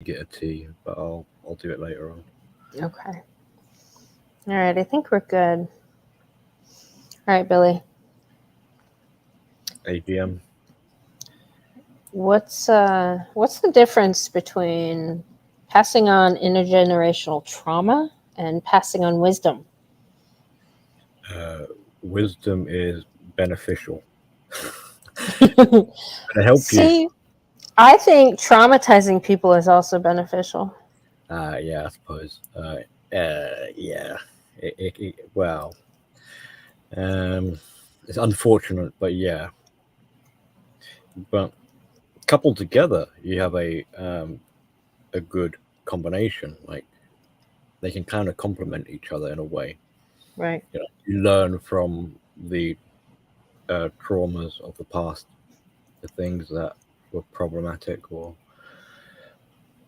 get a tea, but I'll do it later on. Okay. All right. I think we're good. All right, Billy. AGM. What's the difference between passing on intergenerational trauma and passing on wisdom? Wisdom is beneficial. It'll help you. See, I think traumatizing people is also beneficial. Yeah, I suppose. Yeah. Well, um, it's unfortunate, but yeah. But coupled together, you have a good combination. Like they can kind of complement each other in a way. Right. You learn from the traumas of the past, the things that were problematic or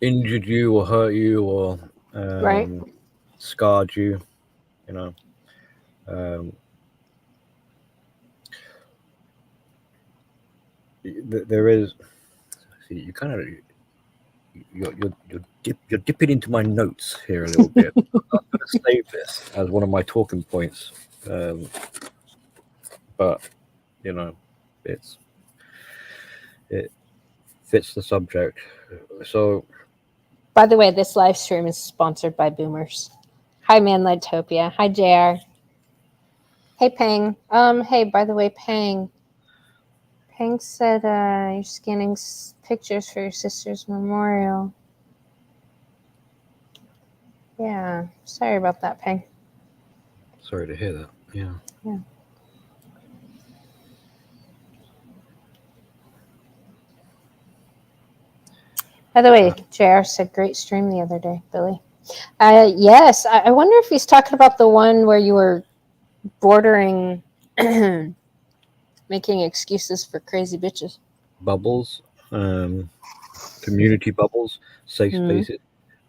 injured you or hurt you or Right. scarred you. You know, um, there is. See, you kind of you're dipping into my notes here a little bit. I'm going to save this as one of my talking points, um, but you know, it's it fits the subject. So By the way, this live stream is sponsored by Boomers. Hi, Manlightopia. Hi, JR. Hey, Pang. Hey, by the way, Pang. Pang said you're scanning pictures for your sister's memorial. Yeah. Sorry about that, Pang. sorry to hear that. Yeah. Yeah. By the way, JR said great stream the other day, Billy. Yes, I wonder if he's talking about the one where you were bordering making excuses for crazy bitches. Bubbles, community bubbles, safe Mm-hmm. spaces.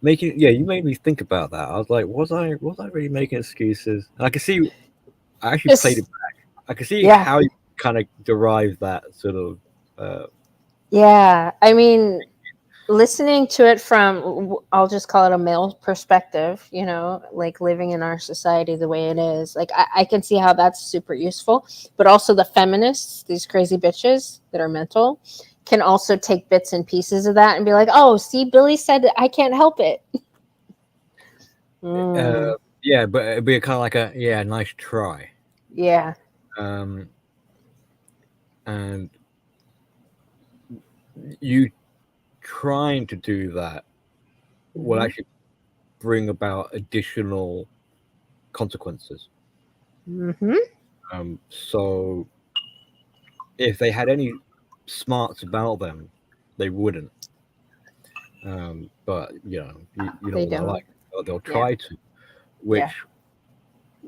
Making you made me think about that. I was like, was I really making excuses? And I can see. I actually played it Just back. I can see yeah, how you kind of derive that sort of. yeah. I mean, listening to it from I'll just call it a male perspective, like living in our society the way it is, like I can see how that's super useful, but also the feminists, these crazy bitches that are mental, can also take bits and pieces of that and be like, oh, see, Billy said I can't help it. Uh, Mm, yeah, but it'd be kind of like nice try. yeah. Um, and you trying to do that will Mm-hmm. actually bring about additional consequences. Mm-hmm. So if they had any smarts about them, they wouldn't. But you know They what they're don't. like. They'll Yeah. try to, which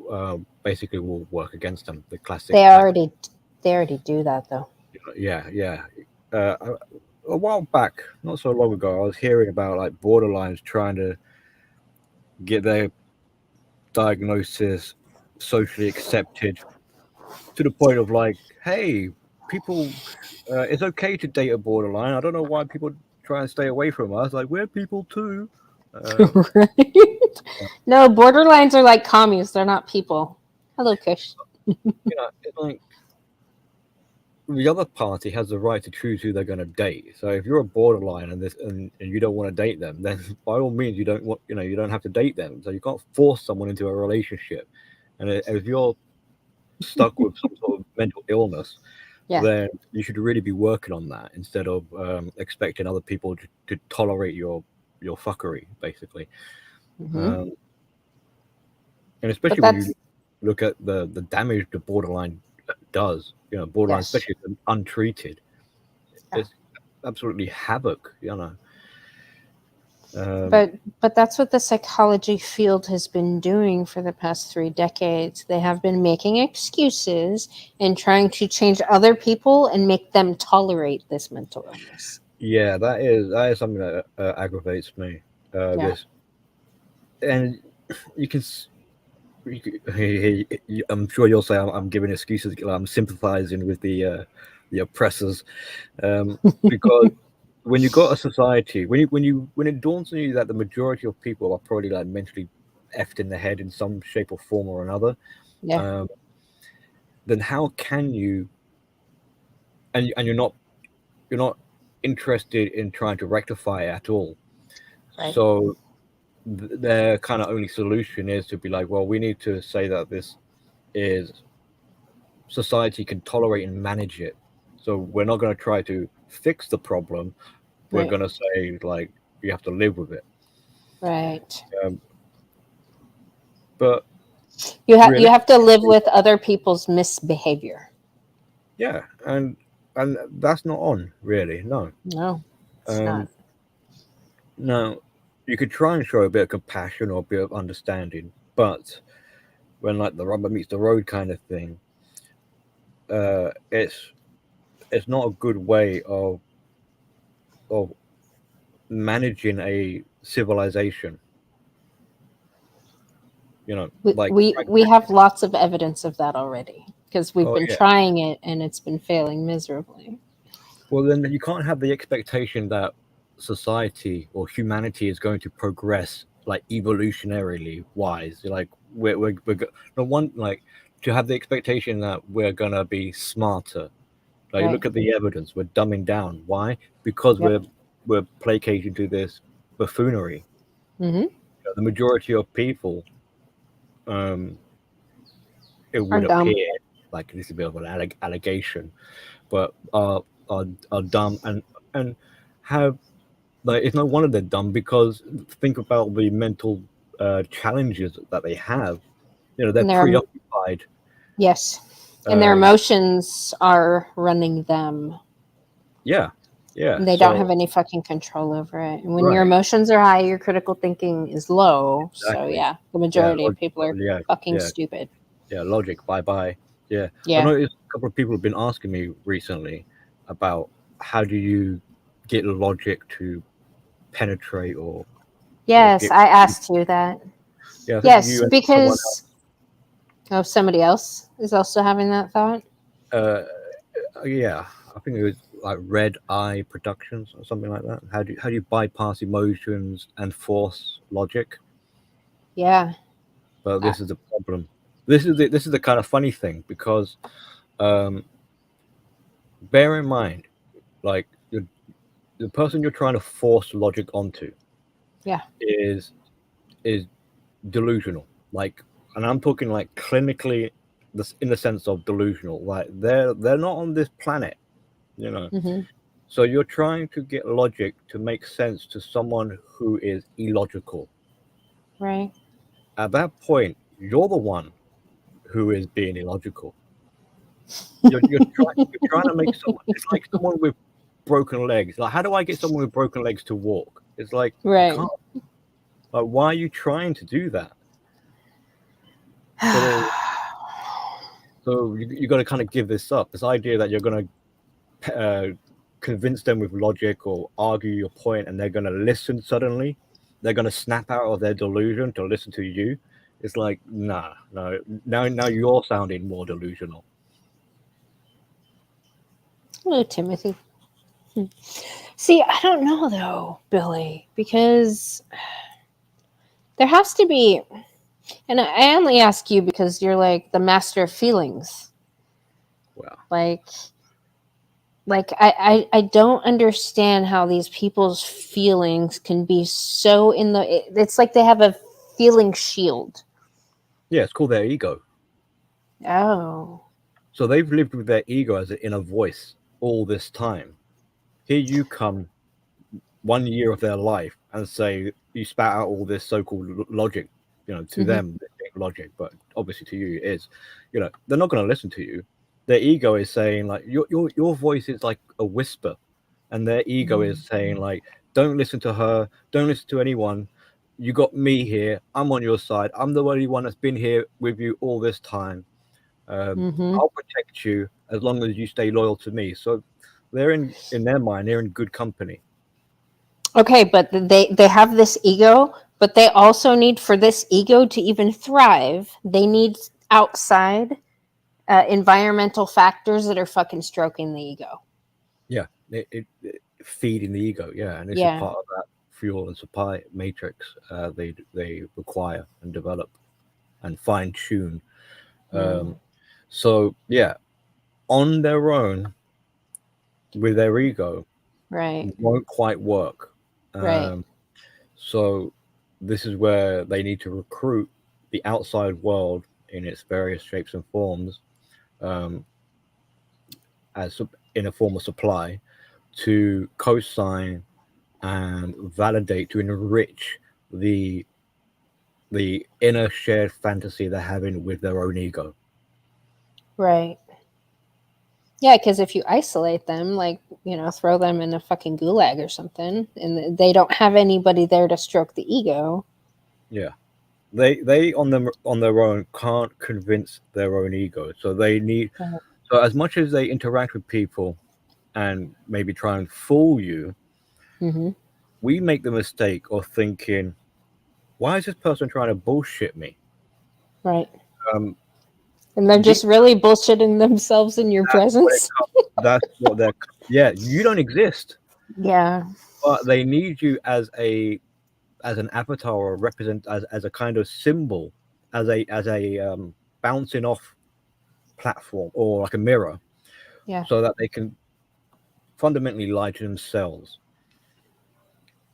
Yeah. basically will work against them. The classic they tactic. already they already do that though. Yeah, yeah. A while back, not so long ago, I was hearing about like borderlines trying to get their diagnosis socially accepted to the point of like, hey, people, it's okay to date a borderline. I don't know why people try and stay away from us. Like we're people too. Um, Right. No, borderlines are like commies, they're not people. Hello, Kush. it's like the other party has the right to choose who they're going to date. So if you're a borderline and you don't want to date them, then by all means you don't have to date them. So you can't force someone into a relationship. And if you're stuck with some sort of mental illness, Yeah. then you should really be working on that instead of expecting other people to tolerate your fuckery, basically. Hmm. Um, and But especially when you that's look at the damage the borderline does, borderline, yes. especially if it's untreated, Yeah. it's absolutely havoc. Um, But that's what the psychology field has been doing for the past 3 decades. They have been making excuses and trying to change other people and make them tolerate this mental illness. yeah, that is something that aggravates me. Yeah. This, and you can. I'm sure you'll say I'm giving excuses. I'm sympathizing with the oppressors, because when you got a society, when it dawns on you that the majority of people are probably like mentally effed in the head in some shape or form or another, Yeah. um, then how can you, and you're not interested in trying to rectify it at all. Right. So their kind of only solution is to be like, well, we need to say that this is society can tolerate and manage it. So we're not going to try to fix the problem. We're Right. going to say like you have to live with it. Right. Um, but You really, have to live with other people's misbehavior. yeah, and that's not on really. No, No, it's not. um, no. You could try and show a bit of compassion or a bit of understanding, but when like the rubber meets the road kind of thing, uh, it's it's not a good way of managing a civilization. You know, We, like we right, we have lots of evidence of that already because we've oh been yeah. trying it and it's been failing miserably. Well, then you can't have the expectation that society or humanity is going to progress like evolutionarily wise. Like no one like to have the expectation that we're gonna be smarter. Like Right. look at the evidence. We're dumbing down. Why? Because Yep. we're placating to this buffoonery. Mm-hmm. The majority of people, um, it Are would dumb. appear like this is a bit of an allegation, but are dumb and have like it's no wonder they're dumb because think about the mental challenges that they have. You know, they're And their preoccupied. yes. And their Um, emotions are running them. yeah, yeah. And they don't have So any fucking control over it. And when your right, emotions are high, your critical thinking is low. So exactly. yeah, the Yeah, majority of people are yeah, fucking yeah, stupid. yeah. Logic. Bye bye. Yeah, I Yeah. noticed a couple of people have been asking me recently about how do you get logic to penetrate or Yes, get. I asked you that. Yeah, I think Yes, you and someone because oh, somebody else is also having that thought. else. Yeah, I think it was like Red Eye Productions or something like that. How do you bypass emotions and force logic? Yeah. But Uh, this is the problem. This is the kind of funny thing because um, bear in mind, like the person you're trying to force logic onto yeah. is is delusional. Like, and I'm talking like clinically, this in the sense of delusional. Like they're not on this planet, you know. Hmm. So you're trying to get logic to make sense to someone who is illogical. Right. At that point, you're the one who is being illogical. You're trying to make someone. It's like someone with broken legs. Like, how do I get someone with broken legs to walk? It's like you Right. can't. Like, why are you trying to do that? So, you got to kind of give this up. This idea that you're going to convince them with logic or argue your point, and they're going to listen suddenly. They're going to snap out of their delusion to listen to you. It's like, nah, no. Now you're sounding more delusional. Hello, Timothy. See, I don't know though, Billy, because there has to be, and I only ask you because you're like the master of feelings. Well, Like, I don't understand how these people's feelings can be so in the. It's like they have a feeling shield. yeah, it's called their ego. Oh, So they've lived with their ego as an inner voice all this time. Here you come 1 year of their life and say you spat out all this so-called logic, you know, to mm-hmm. them logic, but obviously to you it is, you know, they're not going to listen to you. Their ego is saying like your voice is like a whisper, and their ego is saying like, don't listen to her, don't listen to anyone. You got me here. I'm on your side. I'm the only one that's been here with you all this time. Mm-hmm. I'll protect you as long as you stay loyal to me. So they're in their mind, they're in good company. Okay, but they have this ego, but they also need for this ego to even thrive. They need outside environmental factors that are fucking stroking the ego. Yeah, feeding the ego. Yeah, and this is Yeah. part of that fuel and supply matrix they require and develop and fine tune. So yeah, on their own with their ego, Right. won't quite work. Right. So this is where they need to recruit the outside world in its various shapes and forms, as in a form of supply, to co-sign and validate, to enrich the inner shared fantasy they're having with their own ego. Right. Yeah, because if you isolate them, like, you know, throw them in a fucking gulag or something, and they don't have anybody there to stroke the ego. Yeah, they on their own can't convince their own ego. So they need. So as much as they interact with people and maybe try and fool you, we make the mistake of thinking, why is this person trying to bullshit me? Right. And they're just really bullshitting themselves in your presence. That's what they're. Yeah, you don't exist. Yeah. But they need you as an avatar or represent as a kind of symbol, as a bouncing off platform or like a mirror. Yeah. So that they can fundamentally lie to themselves.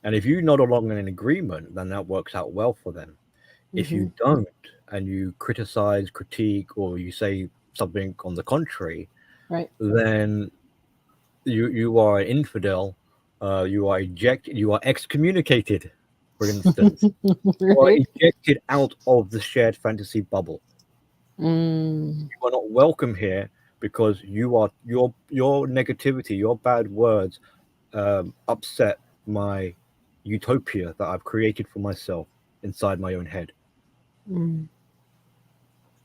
And if you nod along in an agreement, then that works out well for them. If you don't, and you criticize, critique, or you say something on the contrary, right, then you are an infidel. You are ejected. You are excommunicated, for instance. You are ejected out of the shared fantasy bubble. You are not welcome here because you are your negativity, your bad words upset my utopia that I've created for myself inside my own head.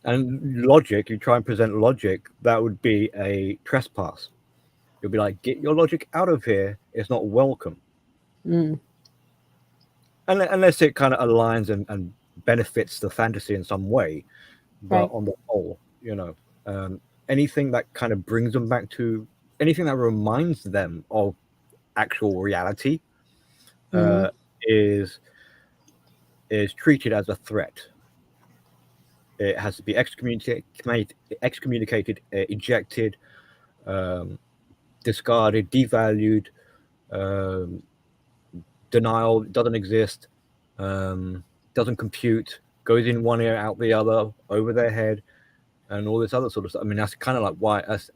And logic, you try and present logic, that would be a trespass. You'll be like, get your logic out of here. It's not welcome. Unless it kind of aligns and benefits the fantasy in some way. But right. on the whole, anything that kind of brings them back to, anything that reminds them of actual reality is treated as a threat. It has to be excommunicated, ejected, discarded, devalued, denial, doesn't exist, doesn't compute, goes in one ear, out the other, over their head, and all this other sort of stuff. I mean, that's kind of like why, as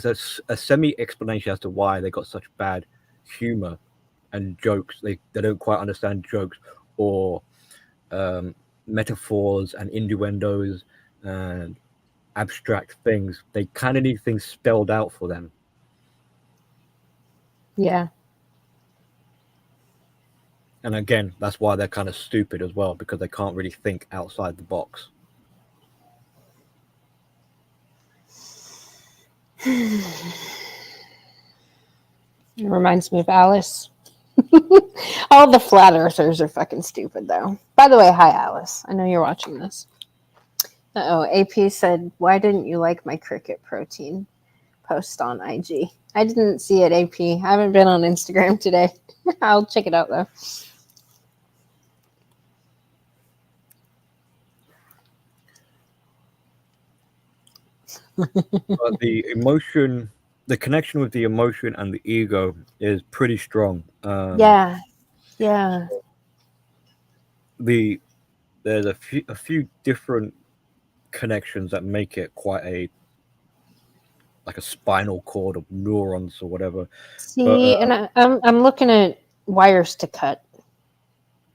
a semi-explanation as to why they got such bad humor and jokes. They don't quite understand jokes or metaphors and innuendos and abstract things. They kind of need things spelled out for them. Yeah. And again, that's why they're kind of stupid as well, because they can't really think outside the box. It reminds me of Alice. All the flat earthers are fucking stupid, though. By the way, hi, Alice. I know you're watching this. AP said, why didn't you like my cricket protein post on IG? I didn't see it, AP. I haven't been on Instagram today. I'll check it out, though. But the emotion, the connection with the emotion and the ego is pretty strong. Yeah. There's a few different connections that make it quite like a spinal cord of neurons or whatever. See, and I'm looking at wires to cut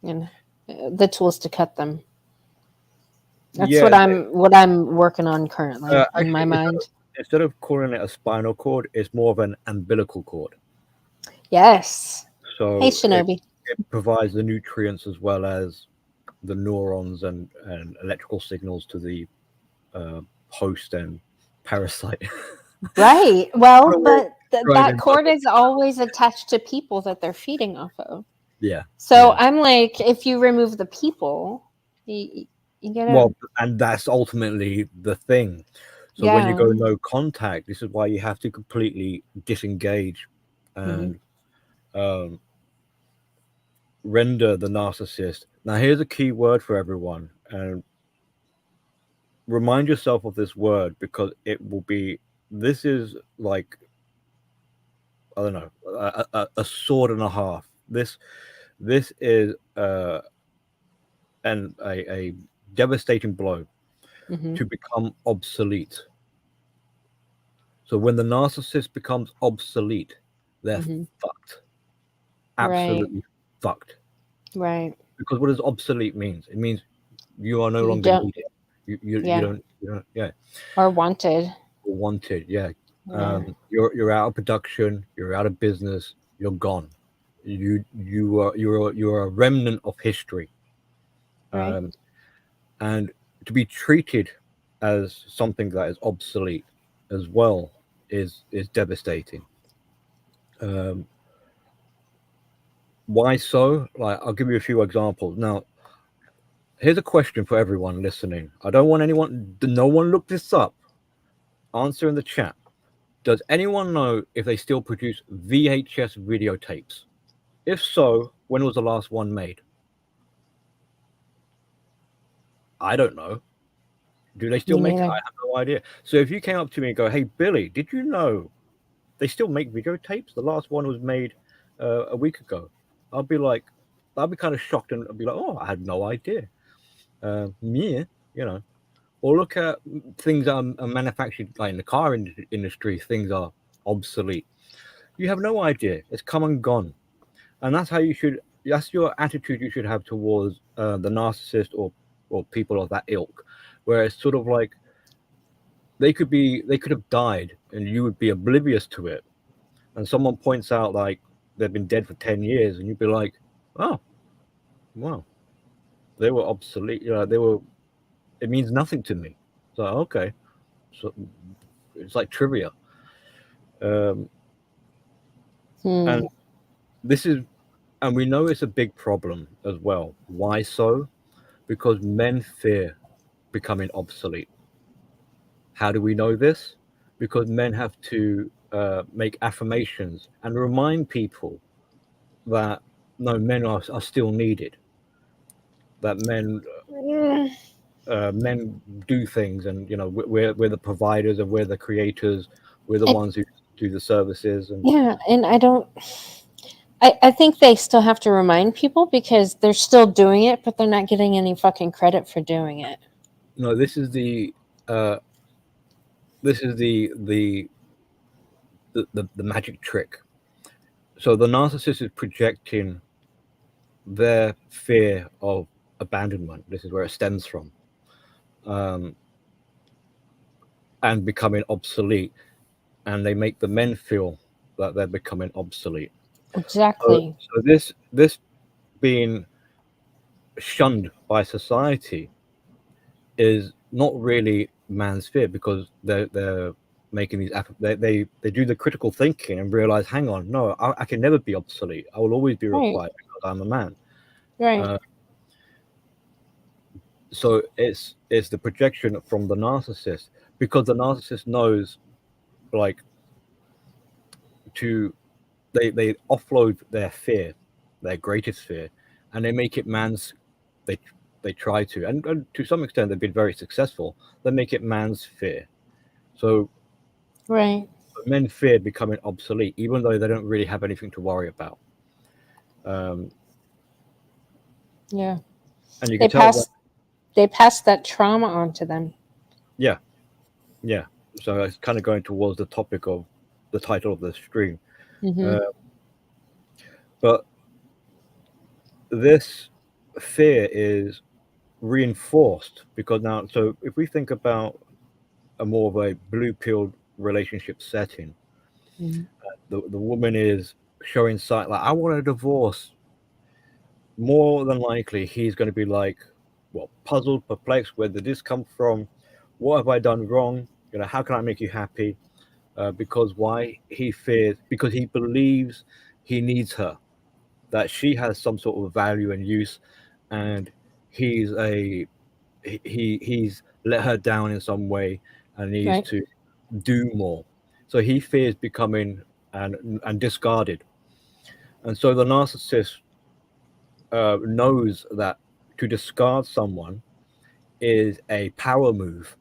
and the tools to cut them. That's what I'm working on currently in my mind. Instead of calling it a spinal cord, it's more of an umbilical cord. Yes. So hey, Shinobi. It provides the nutrients as well as the neurons and electrical signals to the host and parasite. Right. Well, but that cord is always attached to people that they're feeding off of. Yeah. So I'm like, if you remove the people, you get it. Well, and that's ultimately the thing. So when you go no contact, this is why you have to completely disengage and render the narcissist. Now, here's a key word for everyone, and remind yourself of this word because it will be. This is like, I don't know, a sword and a half. This is a devastating blow to become obsolete. So when the narcissist becomes obsolete, they're fucked. Absolutely fucked. Right. Because what does obsolete means? It means you are no You longer don't. needed. You Yeah. don't yeah. Or wanted. Or wanted, yeah. Yeah. You're out of production, you're out of business, you're gone. You're a remnant of history. Right. And to be treated as something that is obsolete as well is devastating. Why so? Like, I'll give you a few examples. Now, here's a question for everyone listening. I don't want no one look this up. Answer in the chat. Does anyone know if they still produce VHS videotapes? If so, when was the last one made? I don't know. Do they still Me make it? neither. I have no idea. So if you came up to me and go, "Hey, Billy, did you know they still make videotapes? The last one was made a week ago." I'll be kind of shocked, and I'll be like, "Oh, I had no idea." Yeah, you know. Or look at things that are manufactured, like in the car industry, things are obsolete. You have no idea. It's come and gone. And that's how you should, that's your attitude you should have towards the narcissist or people of that ilk, where it's sort of like they could have died and you would be oblivious to it. And someone points out like they've been dead for 10 years and you'd be like, oh, wow, they were obsolete. It means nothing to me. So, okay. So it's like trivia. And and we know it's a big problem as well. Why so? Because men fear becoming obsolete. How do we know this? Because men have to make affirmations and remind people that no, men are still needed. That men do things, and we're the providers and we're the creators. We're the ones who do the services. And Yeah, and I think they still have to remind people because they're still doing it, but they're not getting any fucking credit for doing it. no, this is the magic trick. So the narcissist is projecting their fear of abandonment. This is where it stems from, and becoming obsolete, and they make the men feel that they're becoming obsolete. Exactly. So this being shunned by society is not really man's fear, because they're making these they do the critical thinking and realize, hang on, no, I can never be obsolete. I will always be required because I'm a man. Right. So it's the projection from the narcissist, because the narcissist knows, like, they offload their fear, their greatest fear, and they make it man's. They try to, and to some extent they've been very successful. They make it man's fear. So Right. men fear becoming obsolete, even though they don't really have anything to worry about. Yeah. And you can tell they pass that trauma on to them. Yeah. So it's kind of going towards the topic of the title of the stream. But this fear is reinforced because now, so if we think about a more of a blue-pilled relationship setting, the woman is showing sign like, I want a divorce. More than likely, he's going to be like, well, puzzled, perplexed. Where did this come from? What have I done wrong? How can I make you happy? Because why? He fears, because he believes he needs her, that she has some sort of value and use, and he's let her down in some way and needs to do more. So he fears becoming and discarded. And so the narcissist knows that to discard someone is a power move.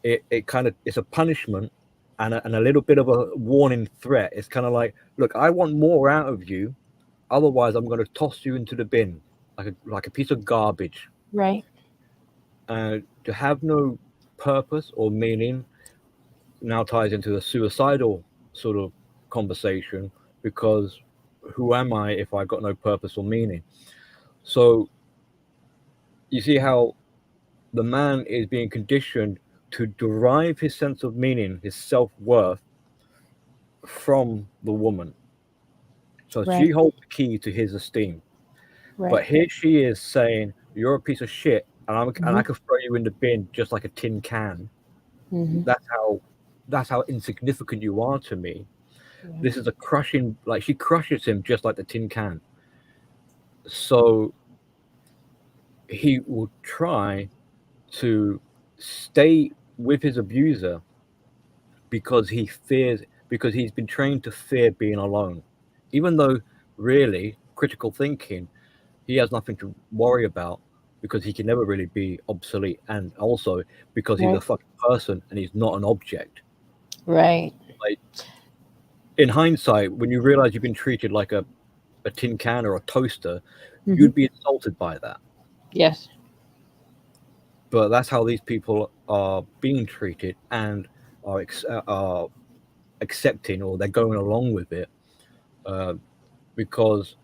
It kind of, it's a punishment and a little bit of a warning threat. It's kind of like, look, I want more out of you, otherwise I'm going to toss you into the bin like a piece of garbage. Right. To have no purpose or meaning now ties into a suicidal sort of conversation, because who am I if I've got no purpose or meaning? So you see how the man is being conditioned to derive his sense of meaning, his self-worth, from the woman. So Right. she holds the key to his esteem. Right. But here she is saying, you're a piece of shit, and I could throw you in the bin just like a tin can. Mhm. That's how insignificant you are to me. Yeah. This is a crushing, like, she crushes him just like the tin can. So he will try to stay with his abuser because he's been trained to fear being alone, even though really critical thinking, he has nothing to worry about, because he can never really be obsolete, and also because he's a Right. fucking person and he's not an object. Right. Like, in hindsight, when you realize you've been treated like a tin can or a toaster, you'd be insulted by that. Yes. But that's how these people are being treated, and are accepting, or they're going along with it, because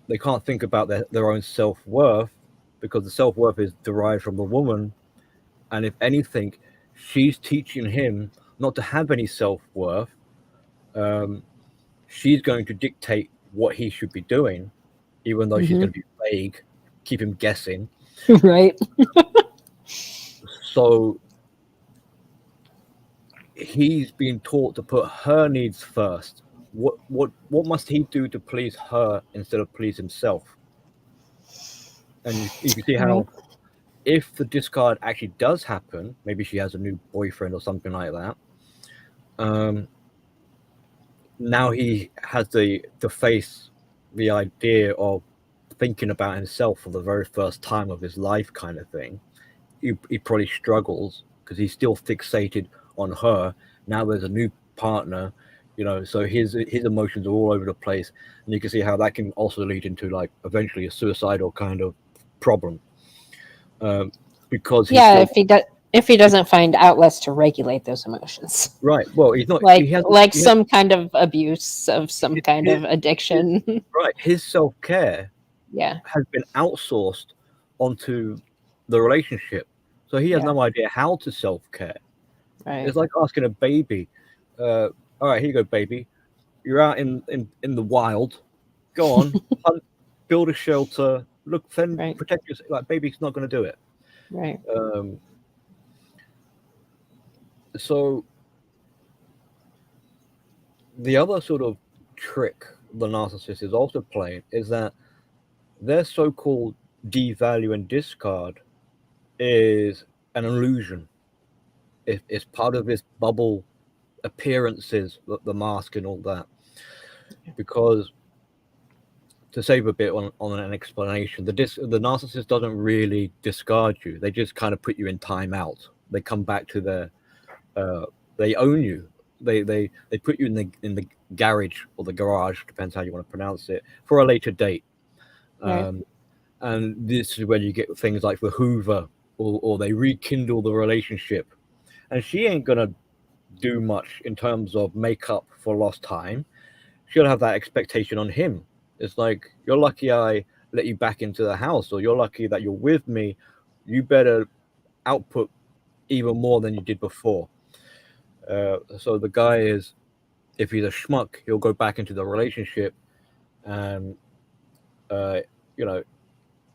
they can't think about their own self-worth, because the self-worth is derived from the woman. And if anything, she's teaching him not to have any self-worth. She's going to dictate what he should be doing, even though she's going to be vague, keep him guessing. Right. So he's being taught to put her needs first. What must he do to please her instead of please himself? And you can see how, if the discard actually does happen, maybe she has a new boyfriend or something like that, now he has to face the idea of thinking about himself for the very first time of his life, kind of thing. He probably struggles because he's still fixated on her. Now there's a new partner, so his emotions are all over the place, and you can see how that can also lead into, like, eventually a suicidal kind of problem, because if he doesn't find outlets to regulate those emotions. Right. Well, he's not like some kind of abuse of some kind of addiction. Right. His self-care Yeah. has been outsourced onto the relationship, so he has no idea how to self-care. Right. It's like asking a baby, all right, here you go, baby, you're out in the wild, go on, hunt, build a shelter, look, protect yourself. Like, baby's not going to do it. Right. So the other sort of trick the narcissist is also playing is that their so-called devalue and discard is an illusion. It's part of this bubble appearances, the mask and all that. Because, to save a bit on an explanation, the narcissist doesn't really discard you. They just kind of put you in timeout. They come back to their they own you. They put you in the garage, or the garage, depends how you want to pronounce it, for a later date. And this is when you get things like the Hoover, or they rekindle the relationship. And she ain't gonna do much in terms of make up for lost time. She'll have that expectation on him. It's like, you're lucky I let you back into the house, or you're lucky that you're with me. You better output even more than you did before. So the guy is, if he's a schmuck, he'll go back into the relationship, and there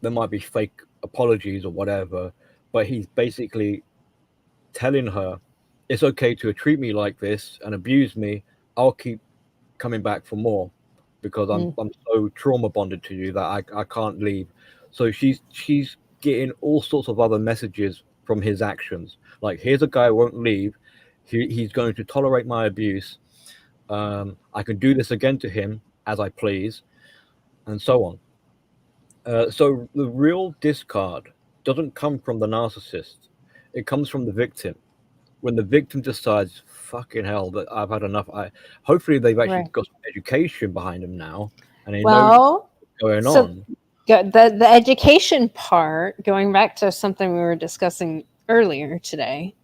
might be fake apologies or whatever, but he's basically telling her, it's okay to treat me like this and abuse me. I'll keep coming back for more, because I'm so trauma bonded to you that I can't leave. So she's getting all sorts of other messages from his actions. Like, here's a guy who won't leave. He's going to tolerate my abuse. I can do this again to him as I please, and so on. So the real discard doesn't come from the narcissist; it comes from the victim. When the victim decides, "Fucking hell, that I've had enough," hopefully they've actually Right. got some education behind them now, and they know Well, what's going so on. the education part, going back to something we were discussing earlier today,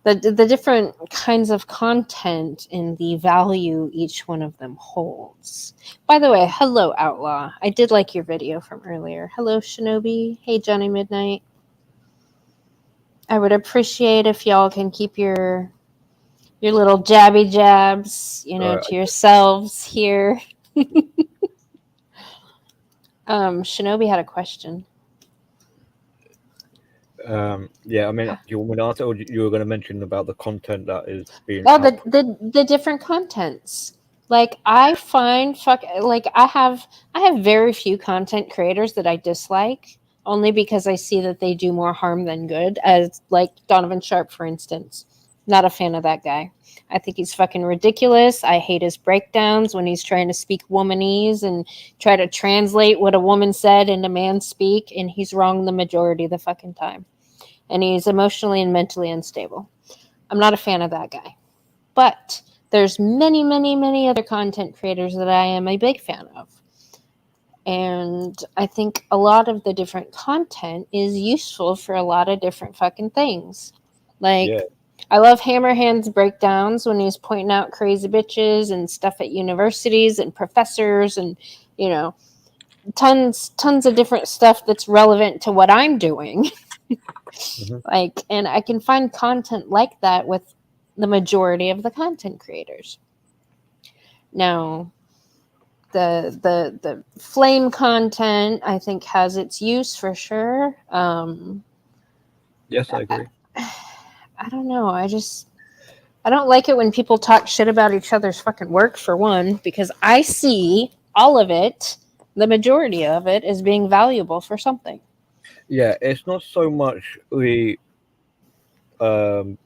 the different kinds of content and the value each one of them holds. By the way, hello Outlaw. I did like your video from earlier. Hello Shinobi. Hey Johnny Midnight. I would appreciate if y'all can keep your little jabby jabs, to yourselves here. Shinobi had a question. Yeah, I mean, do you want me to answer, or you were going to mention about the content that is being Oh, up? the different contents. Like I find I have very few content creators that I dislike only because I see that they do more harm than good. As like Donovan Sharp, for instance, not a fan of that guy. I think he's fucking ridiculous. I hate his breakdowns when he's trying to speak womanese and try to translate what a woman said into man speak, and he's wrong the majority of the fucking time. And he's emotionally and mentally unstable. I'm not a fan of that guy. But there's many, many, many other content creators that I am a big fan of. And I think a lot of the different content is useful for a lot of different fucking things. Like, Yeah. I love Hammerhand's breakdowns when he's pointing out crazy bitches and stuff at universities and professors and, tons of different stuff that's relevant to what I'm doing. Mm-hmm. And I can find content like that with the majority of the content creators. Now, the flame content I think has its use for sure. Yes, I agree. I don't know. I don't like it when people talk shit about each other's fucking work, for one, because I see all of it, the majority of it, as being valuable for something. Yeah, it's not so much um,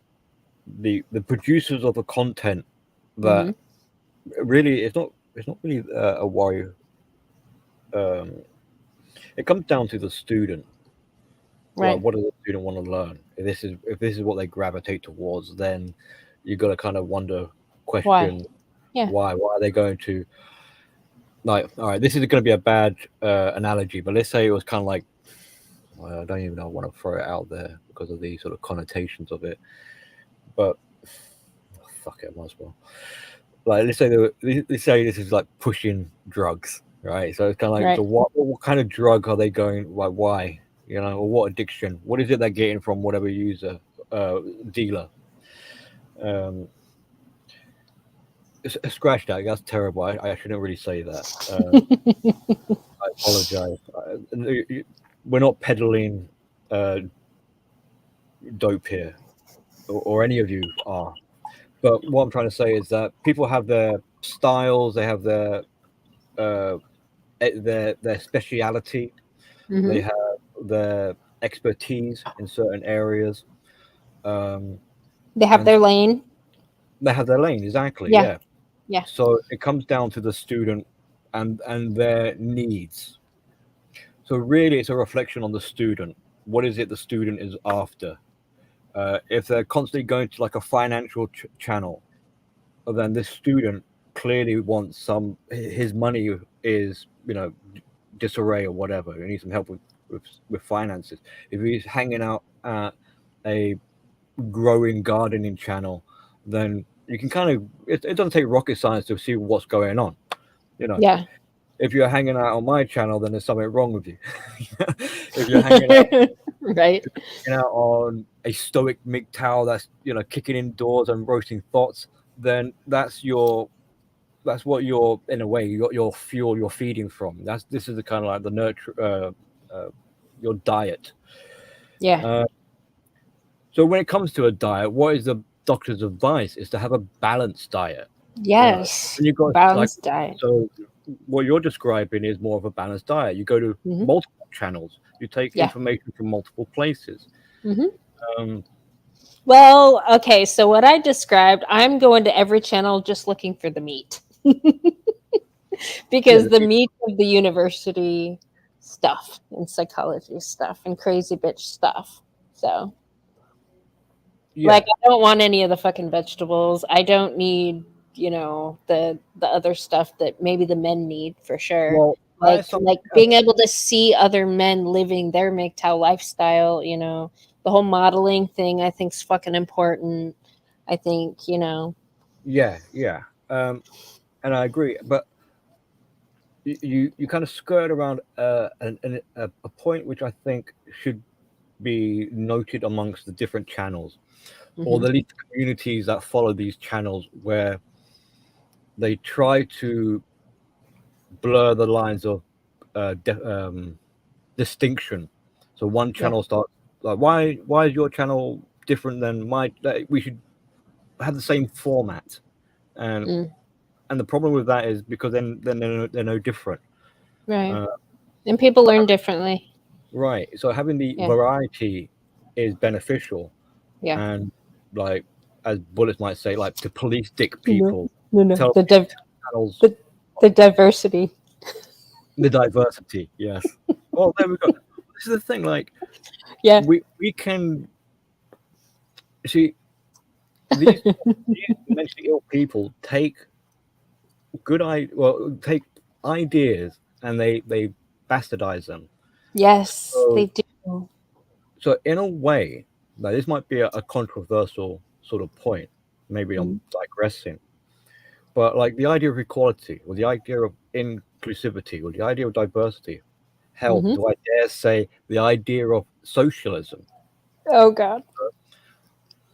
the producers of the content that really it's not really a worry. Um, it comes down to the student. Like, Right. what does the student want to learn? If this is what they gravitate towards, then you got to kind of wonder, Why? question Yeah. why are they going to, like, all right, this is going to be a bad analogy, but let's say it was kind of like, well, I don't even know, I want to throw it out there because of the sort of connotations of it, but fuck it, I might as well. Like, let's say this is like pushing drugs, right? So it's kind of like, Right. so what kind of drug are they going, like, why, or what addiction, what is it they're getting from whatever user, dealer? Scratch that, that's terrible. I shouldn't really say that. I apologize. We're not peddling dope here, or any of you are. But what I'm trying to say is that people have their styles, they have their speciality, they have their expertise in certain areas. They have And their lane. they have their lane, exactly. Yeah. Yeah. Yeah. So it comes down to the student and their needs. So really, it's a reflection on the student. What is it the student is after? If they're constantly going to like a financial channel, then this student clearly wants his money is disarray or whatever. He needs some help with finances. If he's hanging out at a growing gardening channel, then you can kind of it doesn't take rocket science to see what's going on. Yeah. If you're hanging out on my channel, then there's something wrong with you. If you're hanging out Right. on a stoic MGTOW that's kicking indoors and roasting thoughts, then that's what you're, in a way, you got your fuel you're feeding from. This is the kind of like the nurture your diet. Yeah. So when it comes to a diet, what is the doctor's advice? Is to have a balanced diet. Yes. And you've got Balanced diet. so what you're describing is more of a balanced diet. You go to multiple channels. You take Yeah. information from multiple places. Mm-hmm. Well, okay, so what I described, I'm going to every channel just looking for the meat. Yeah, Because the meat of the university stuff and psychology stuff and crazy bitch stuff. So, like, yeah. I don't want any of the fucking vegetables. I don't need, the other stuff that maybe the men need for sure. Well, that Like is something like else. being able to see other men living their MGTOW lifestyle, the whole modeling thing I think's fucking important. I think, Yeah, yeah. And I agree, but you kind of skirt around a point which I think should be noted amongst the different channels, or mhm. the least communities that follow these channels, where they try to blur the lines of distinction. So one Yeah. channel starts like, why is your channel different than my? Like, we should have the same format, and Mm, and the problem with that is because then they're no different. right. Uh, And people so learn differently. right. So having the Yeah. variety is beneficial, Yeah. and like as bullets might say, like to police dick No, people, no, no. tell The channels the diversity. the diversity. Yes. Well, there we go. This is the thing. Like Yeah. we can see these mentally ill people take take ideas and they bastardize them. Yes, they So do. so in a way, now this might be a controversial sort of point. Maybe Mhm. I'm digressing, but like the idea of equality, or the idea of inclusivity, or the idea of diversity. Hell, Mhm. do I dare say the idea of socialism, Oh God.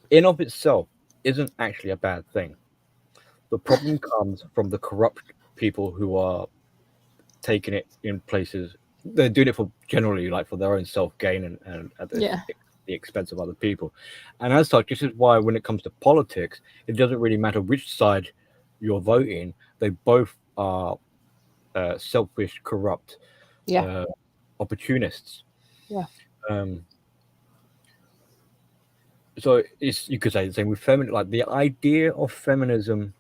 in of itself, isn't actually a bad thing. The problem comes from the corrupt people who are taking it in places. They're doing it for generally like for their own self gain, and at Yeah. the expense of other people. And as such, this is why when it comes to politics, it doesn't really matter which side you're voting. They both are selfish, corrupt Yeah. uh, opportunists. Yeah. Um, so it's, you could say the same with feminine. Like the idea of feminism,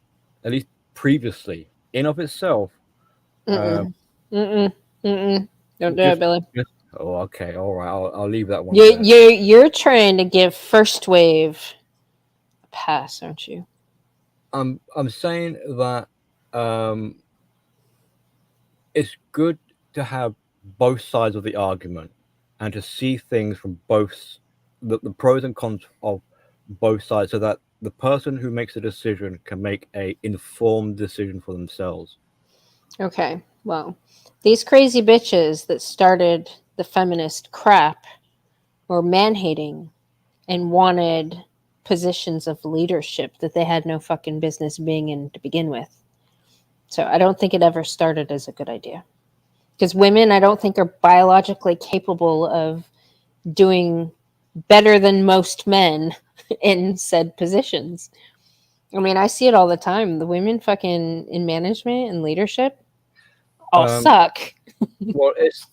at least previously, in of itself, uh, Mm-mm. Mm-mm. Mm-mm. Don't do it, just, Billy. just oh, okay, all right, I'll leave that one You there. you you're trying to give first wave a pass, aren't you? I'm saying that um, it's good to have both sides of the argument and to see things from the pros and cons of both sides, so that the person who makes a decision can make a informed decision for themselves. Okay. Well, these crazy bitches that started the feminist crap were man hating and wanted positions of leadership that they had no fucking business being in to begin with. So I don't think it ever started as a good idea. Because women, I don't think, are biologically capable of doing better than most men in said positions. I mean, I see it all the time. The women fucking in management and leadership all Um, suck. well, it's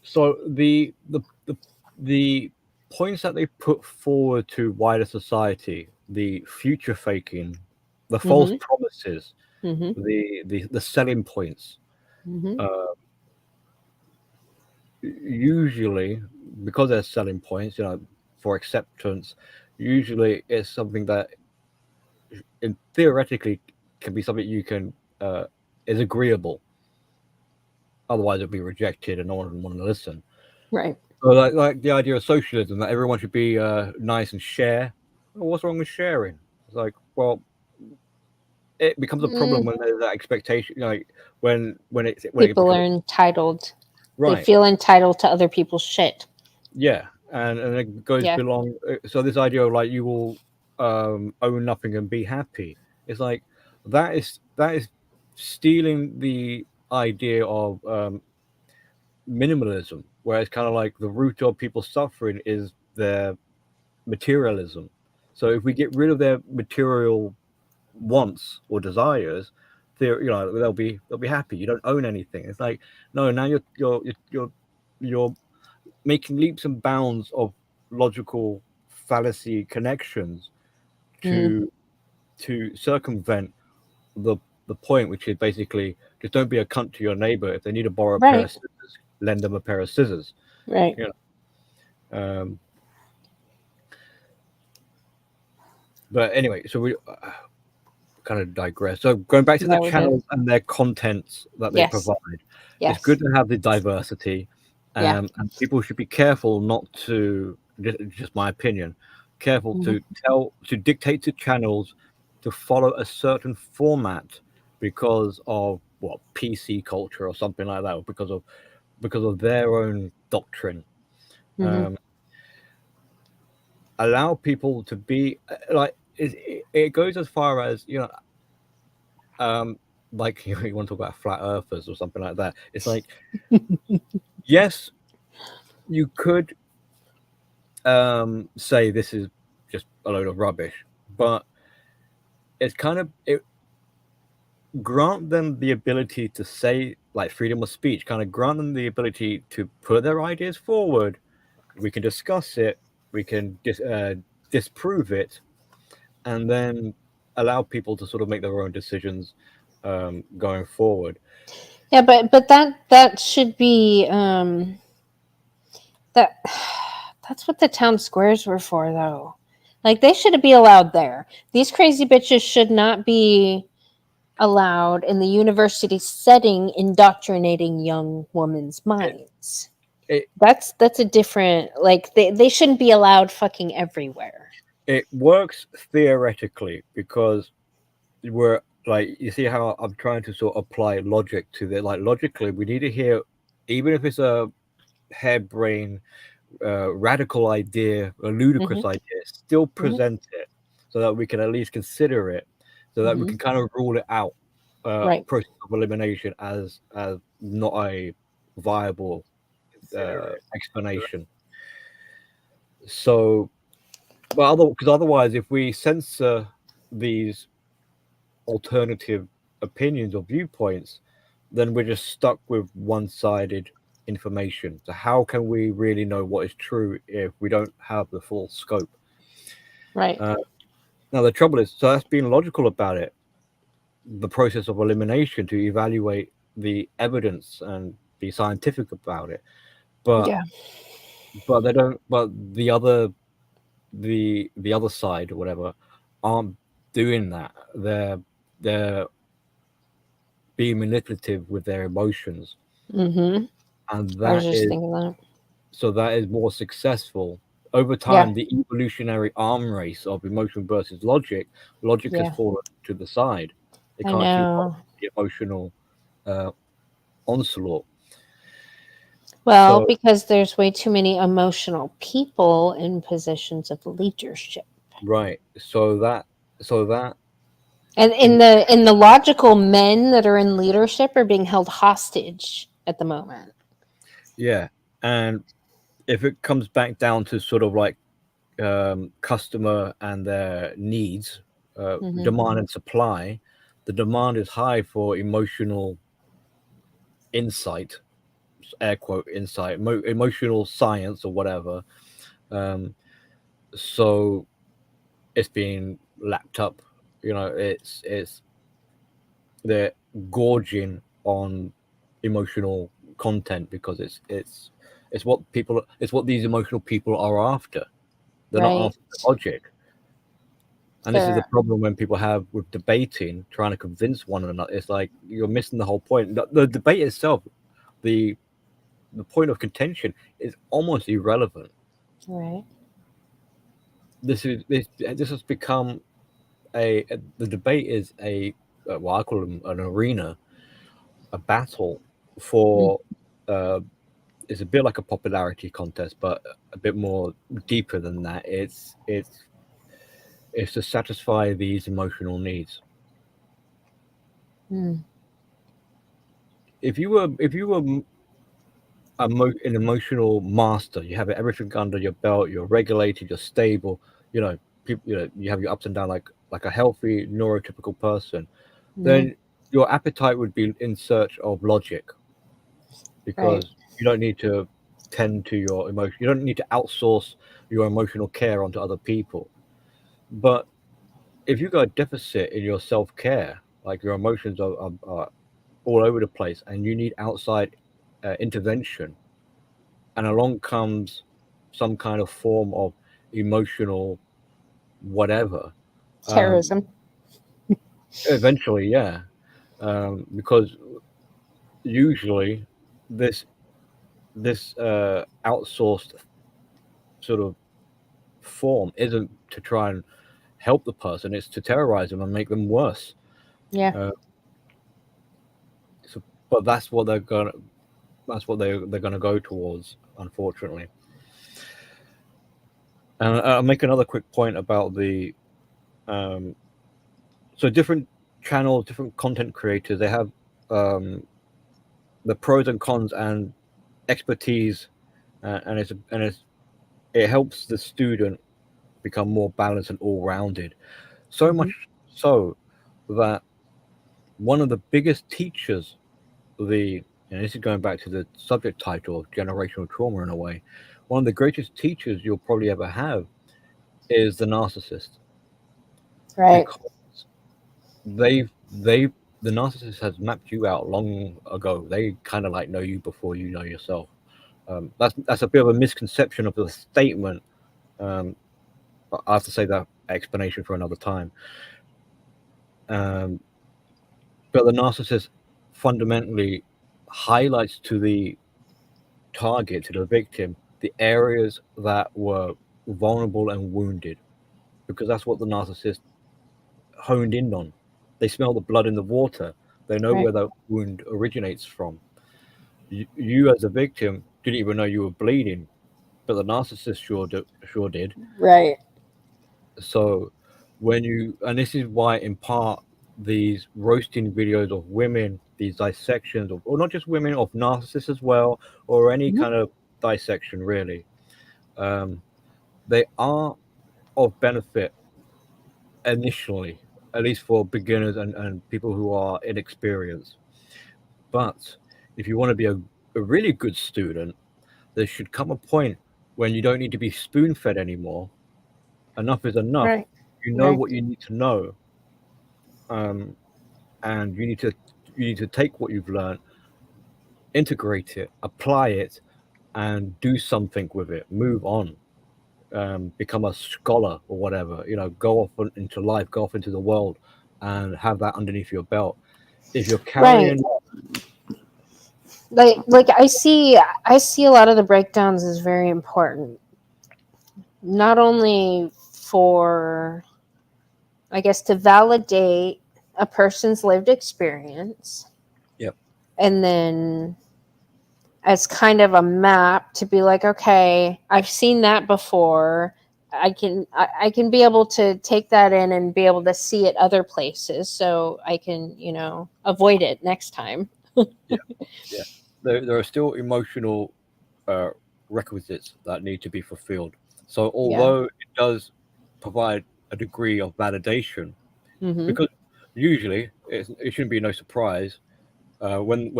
so the points that they put forward to wider society, the future faking, the false Mm-hmm. promises, Mm-hmm. the selling points. Mm-hmm. Uh, Usually, because they're selling points, for acceptance, usually it's something that, in theoretically, can be something you can is agreeable. Otherwise, it'd be rejected, and no one would want to listen. Right. So, like the idea of socialism, that everyone should be nice and share. Well, what's wrong with sharing? It's like, well, it becomes a problem Mm, when there's that expectation, like when it people are becomes entitled. They right. feel entitled to other people's shit. Yeah, and it goes Yeah. belong. So this idea of like you will own nothing and be happy. It's like that is stealing the idea of minimalism, where it's kind of like the root of people suffering is their materialism. So if we get rid of their material wants or desires, they'll be happy. You don't own anything. It's like, no, now you're making leaps and bounds of logical fallacy connections Mm. to circumvent the point, which is basically just don't be a cunt to your neighbor. If they need to borrow a pair Right. of scissors, lend them a pair of scissors. Right. You know. But anyway, so we kind of digress. So going back to the Yeah, we did. channels and their contents that they Yes. provide, Yes. it's good to have the diversity, Yeah. and people should be careful not to. Just my opinion. Careful to dictate to channels to follow a certain format because of what PC culture or something like that, or because of their own doctrine. Mhm. Allow people to be like it goes as far as like you want to talk about flat earthers or something like that. It's like yes, you could say this is just a load of rubbish, but it's kind of grant them the ability to say, like, freedom of speech, kind of grant them the ability to put their ideas forward. We can discuss it, we can disprove it, and then allow people to sort of make their own decisions going forward. Yeah, but that should be that that's what the town squares were for, though. Like, they should be allowed there. These crazy bitches should not be allowed in the university setting, indoctrinating young women's minds. That's a different, like, they shouldn't be allowed fucking everywhere. It works theoretically because we're like, you see how I'm trying to sort of apply logic to that. Like, logically, we need to hear, even if it's a harebrained radical idea, a ludicrous idea, still present it so that we can at least consider it, so that we can kind of rule it out, Right. process of elimination as not a viable explanation. So, but because otherwise, if we censor these alternative opinions or viewpoints, then we're just stuck with one-sided information. So how can we really know what is true if we don't have the full scope? Right. Now the trouble is, so that's being logical about it, the process of elimination to evaluate the evidence and be scientific about it, but Yeah. but they don't. But the other side or whatever aren't doing that. They're being manipulative with their emotions, Mm-hmm. and I was that just is thinking that. so that is more successful over time. Yeah. The evolutionary arm race of emotion versus logic Yeah. has fallen to the side. They I can't keep know. up with the emotional onslaught. Well, So because there's way too many emotional people in positions of leadership. right, so that And in in the logical men that are in leadership are being held hostage at the moment. yeah, and if it comes back down to sort of like customer and their needs, demand and supply, the demand is high for emotional insight, air quote insight, emotional science or whatever. So it's being lapped up. It's they're gorging on emotional content because it's what these emotional people are after. They're not Right. after logic. And this is the Fair. problem when people have with debating, trying to convince one another. It's like you're missing the whole point. The debate itself, the point of contention, is almost irrelevant. Right. This has become the debate is well, I call them an arena, a battle for. It's a bit like a popularity contest, but a bit more deeper than that. It's to satisfy these emotional needs. Mm. If you were an emotional master, you have everything under your belt, you're regulated, you're stable, people, you have your ups and downs like a healthy neurotypical person, then your appetite would be in search of logic, Right. because you don't need to tend to your emotion. You don't need to outsource your emotional care onto other people. But if you've got a deficit in your self-care, like your emotions are all over the place, and you need outside intervention, and along comes some kind of form of emotional whatever, Terrorism. eventually, yeah, because usually this outsourced sort of form isn't to try and help the person; it's to terrorize them and make them worse. Yeah. Uh, so, but that's what they're gonna go towards, unfortunately. And I'll make another quick point about the um, so different channels, different content creators, they have the pros and cons and expertise, and it helps the student become more balanced and all-rounded. So Mhm. much so that one of the biggest teachers, and this is going back to the subject title of generational trauma in a way, one of the greatest teachers you'll probably ever have is the narcissist, Right. because they've the narcissist has mapped you out long ago. They kind of like know you before you know yourself. That's a bit of a misconception of the statement. But I have to say that explanation for another time. Um, but the narcissist fundamentally highlights to the target, to the victim, the areas that were vulnerable and wounded, because that's what the narcissist honed in on. They smell the blood in the water. They know Right. where the wound originates from. You as a victim didn't even know you were bleeding, but the narcissist sure did. Right. So and this is why in part these roasting videos of women, these dissections of, or not just women, of narcissists as well, or any Mhm. kind of dissection really, um, they are of benefit initially, at least for beginners and people who are inexperienced. But if you want to be a really good student, there should come a point when you don't need to be spoon fed anymore. Enough is enough. Right. You know Right. what you need to know, um, and you need to take what you've learned, integrate it, apply it, and do something with it. Move on. Become a scholar or whatever. Go off into life, go off into the world, and have that underneath your belt. If you're Right. carrying, Like I see a lot of the breakdowns as very important. Not only for, I guess, to validate a person's lived experience, yep, and then as kind of a map to be like, okay, I've seen that before. I can be able to take that in and be able to see it other places, so I can avoid it next time. yeah, yeah. There are still emotional uh, requisites that need to be fulfilled. So Yeah. although it does provide a degree of validation, Hmm. because usually it shouldn't be no surprise when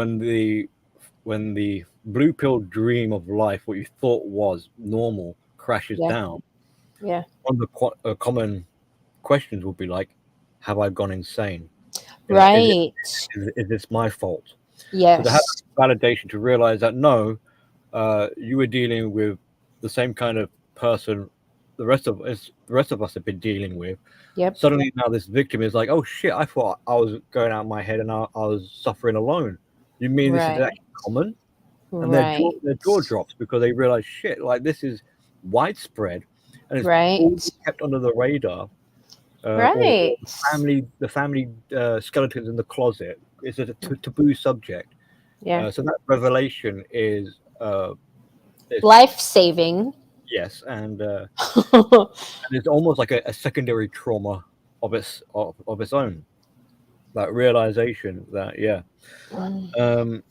the blue pill dream of life, what you thought was normal, crashes Yeah. down. Yeah. One of the common questions will be like, "Have I gone insane? Right. Is this my fault?" So to have Yes. validation to realize that no, you were dealing with the same kind of person the rest of us have been dealing with. Yep. Suddenly now this victim is like, oh shit, I thought I was going out of my head and I was suffering alone. You mean this is Right. actually common? And Right. their jaw drops because they realize shit, like this is widespread and it's all Right. kept under the radar. Or Right. the family skeletons in the closet. It's a taboo subject. Yeah. So that revelation is Life saving. yes, and it's almost like a secondary trauma of its own. That realization that um,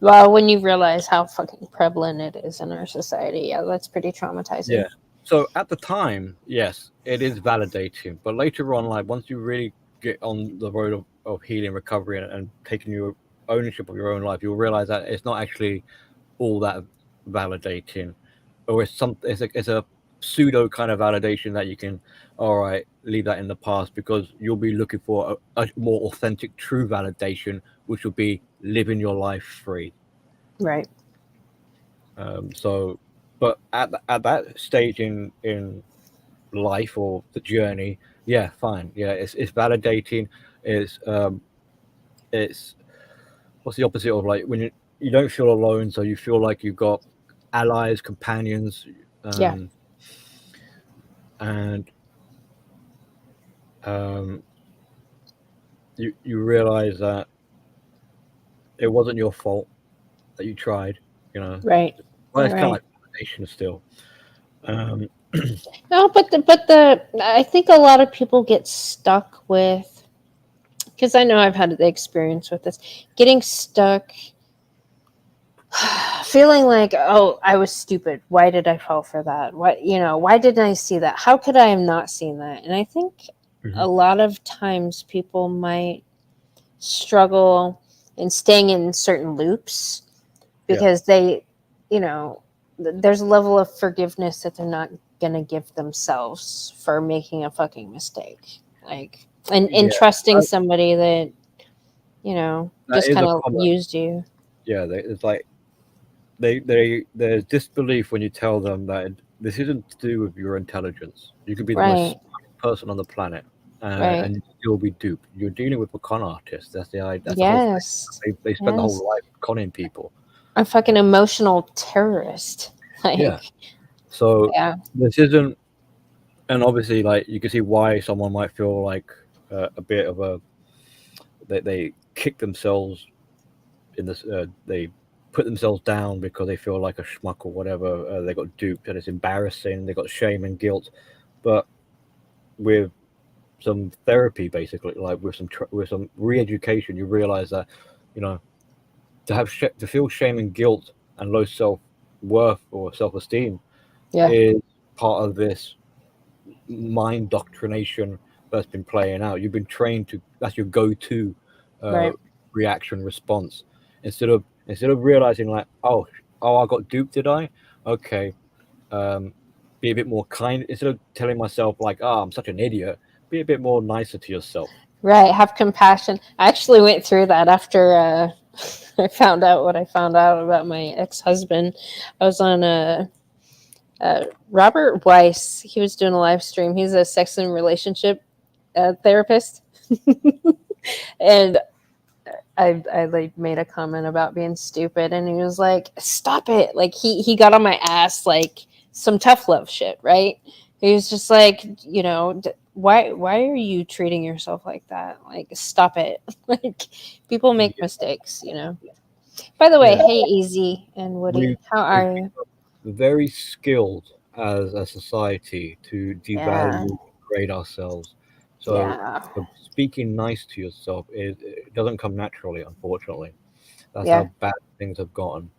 Well, when you realize how fucking prevalent it is in our society, yeah, that's pretty traumatizing. yeah. So at the time, yes, it is validating, but later on, like once you really get on the road of healing, recovery, and taking your ownership of your own life, you'll realize that it's not actually all that validating, or it's a pseudo kind of validation that you can, all right, leave that in the past, because you'll be looking for a more authentic, true validation, which will be living your life free. Right. So, but at that stage in life or the journey, yeah, fine, yeah, it's validating. It's what's the opposite of, like, when you don't feel alone, so you feel like you've got allies, companions, Yeah. and you realize that it wasn't your fault that you tried, you know. Right. Well, it's kind of Right. like validation still. Um, No, but the I think a lot of people get stuck with, because I know I've had the experience with this, getting stuck, feeling like, oh, I was stupid. Why did I fall for that? Why didn't I see that? How could I have not seen that? And I think a lot of times people might struggle in staying in certain loops because they, there's a level of forgiveness that they're not going to give themselves for making a fucking mistake. Like, and trusting somebody that, that just is kind a of common, used you. it's like there's disbelief when you tell them that this isn't to do with your intelligence. You could be the most Right. smart person on the planet, Right. and you'll be duped. You're dealing with a con artist. That's the whole thing. Yes. They spend the Yes. whole life conning people. A fucking emotional terrorist. Like, Yeah. So yeah. this isn't, and obviously, like, you can see why someone might feel like a bit of a they kick themselves in this. They put themselves down because they feel like a schmuck or whatever. They got duped, and it's embarrassing. They got shame and guilt. But with some therapy, basically, like with some re-education, you realize that, to feel shame and guilt and low self-worth or self-esteem Yeah. is part of this mind doctrination that's been playing out. You've been trained to, that's your go-to Right. reaction response, instead of realizing, like, oh, I got duped, did I? Okay. Be a bit more kind, instead of telling myself, like, oh, I'm such an idiot. Be a bit more nicer to yourself. Right. Have compassion. I actually went through that after I found out what I found out about my ex-husband. I was on Robert Weiss. He was doing a live stream. He's a sex and relationship therapist. And I like made a comment about being stupid, and he was like, "Stop it!" Like, he got on my ass, like some tough love shit, right? He was just like, why are you treating yourself like that? Like, stop it. Like, people make mistakes. By the way, Yeah. hey, Easy and Woody, how are you? Very skilled as a society to Yeah, devalue, degrade ourselves. So yeah, speaking nice to yourself, it doesn't come naturally, unfortunately. That's yeah. how bad things have gotten.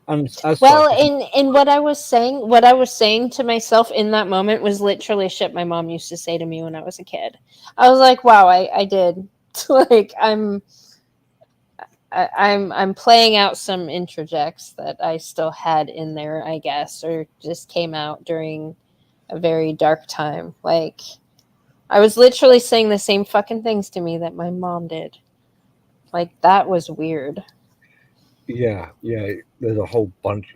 And as Well, such, in what I was saying to myself in that moment was literally shit my mom used to say to me when I was a kid. I was like, wow, I did. Like, I'm playing out some interjects that I still had in there, I guess, or just came out during a very dark time. Like, I was literally saying the same fucking things to me that my mom did. Like, that was weird. yeah, there's a whole bunch,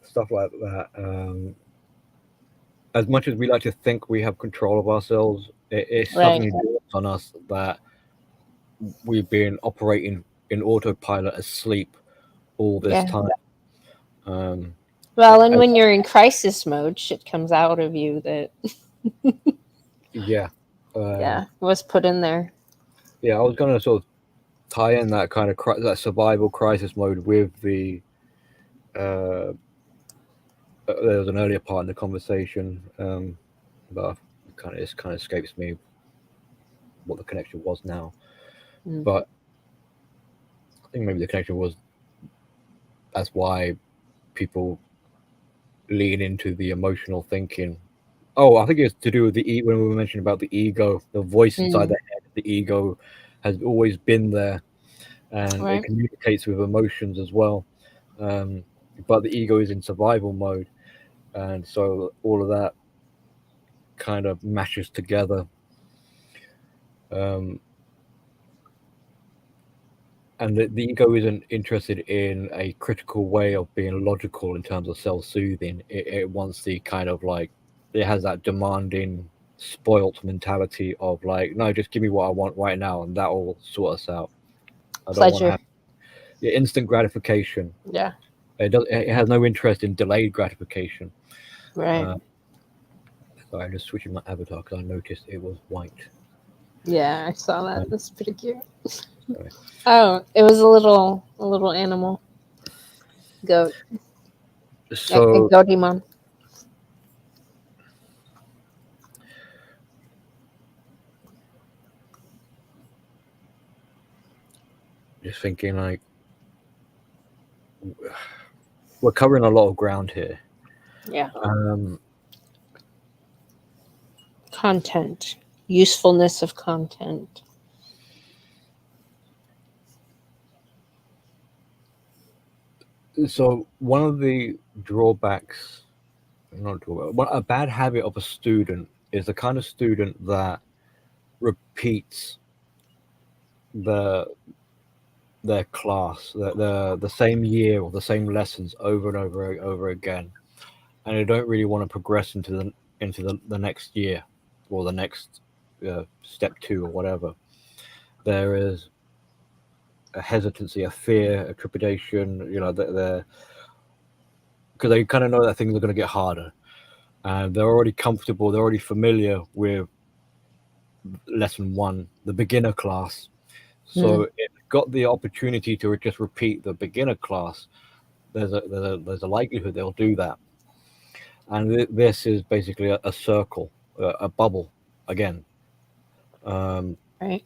stuff like that. As much as we like to think we have control of ourselves, it Right. suddenly dawns on us that we've been operating in autopilot, asleep all this Yeah. time. Um, Well, and and when you're in crisis mode, shit comes out of you that, yeah, was put in there. I was going to sort of tie in that kind of that survival crisis mode with the. There was an earlier part in the conversation, but it kind of escapes me what the connection was now. Mm. But I think maybe the connection was, that's why people lean into the emotional thinking. Oh, I think it's to do with when we were mentioning about the ego, the voice inside the head. The ego has always been there, and it Right. communicates with emotions as well. but the ego is in survival mode, and so all of that kind of mashes together. Um, and the ego isn't interested in a critical way of being logical in terms of self-soothing. It wants the kind of like, it has that demanding, spoilt mentality of like, no, just give me what I want right now, and that will sort us out. I don't want to Pleasure. have instant gratification. Yeah. It has no interest in delayed gratification. Right. Sorry, I'm just switching my avatar because I noticed it was white. Yeah, I saw that. That's pretty cute. Sorry. Oh, it was a little animal. Goat. A So goatemon. just thinking like, we're covering a lot of ground here. Yeah. Um, Content. Usefulness of content. so one of the drawbacks, not drawback, a bad habit of a student is the kind of student that repeats the their class, the same year or the same lessons over and over again, and they don't really want to progress into the next year or the next step two or whatever. There is a hesitancy, a fear, a trepidation. You know, they're because they kind of know that things are going to get harder, and they're already comfortable. They're already familiar with lesson one, the beginner class. So it got the opportunity to just repeat the beginner class. There's a likelihood they'll do that, and this is basically a circle, a bubble again. Right.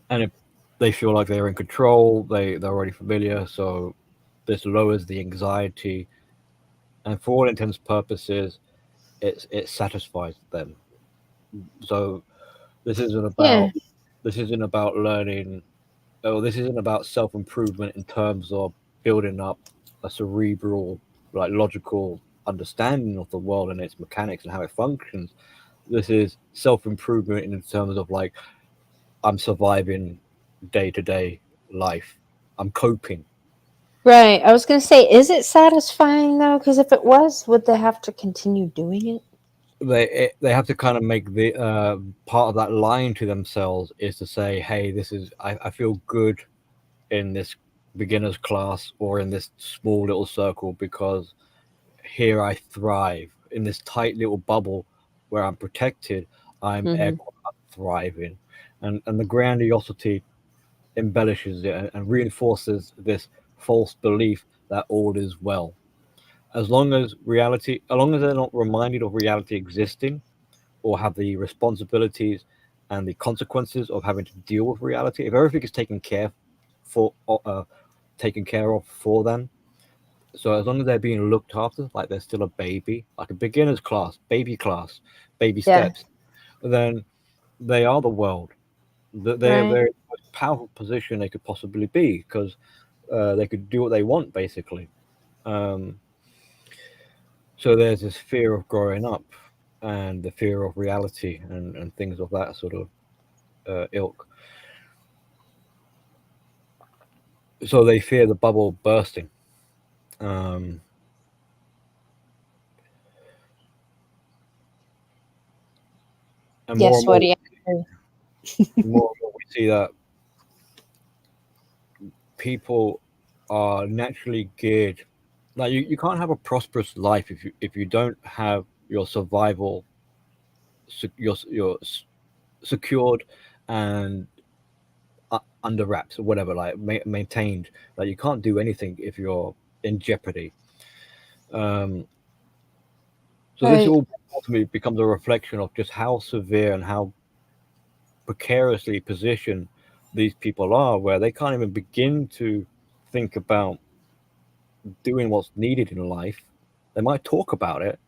And if they feel like they're in control, they're already familiar, so this lowers the anxiety, and for all intents and purposes, it satisfies them. So this isn't Yeah. about this isn't about learning. Oh, this isn't about self improvement in terms of building up a cerebral, like logical understanding of the world and its mechanics and how it functions. This is self improvement in terms of like, I'm surviving day to day life. I'm coping. Right. I was going to say, is it satisfying though? Because if it was, would they have to continue doing it? They have to kind of make the part of that lying to themselves is to say, hey, this is I feel good in this beginner's class or in this small little circle because here I thrive in this tight little bubble where I'm protected. I'm Mm-hmm. thriving, and the grandiosity embellishes it and reinforces this false belief that all is well. As long as they're not reminded of reality existing or have the responsibilities and the consequences of having to deal with reality, if everything is for taken care of for them, so as long as they're being looked after, like they're still a baby, like a beginner's class, baby Yeah. steps, then they are the world. They're Right. very most powerful position they could possibly be because they could do what they want basically. Um, so there's this fear of growing up and the fear of reality and things of that sort of ilk. So they fear the bubble bursting. Um, and more Yes. and What more, do you? more and more we see that people are naturally geared. Like you can't have a prosperous life if you don't have your survival, your secured and under wraps or whatever, like maintained. Like you can't do anything if you're in jeopardy. Um, so this Right. all ultimately becomes a reflection of just how severe and how precariously positioned these people are, where they can't even begin to think about doing what's needed in life. They might talk about it,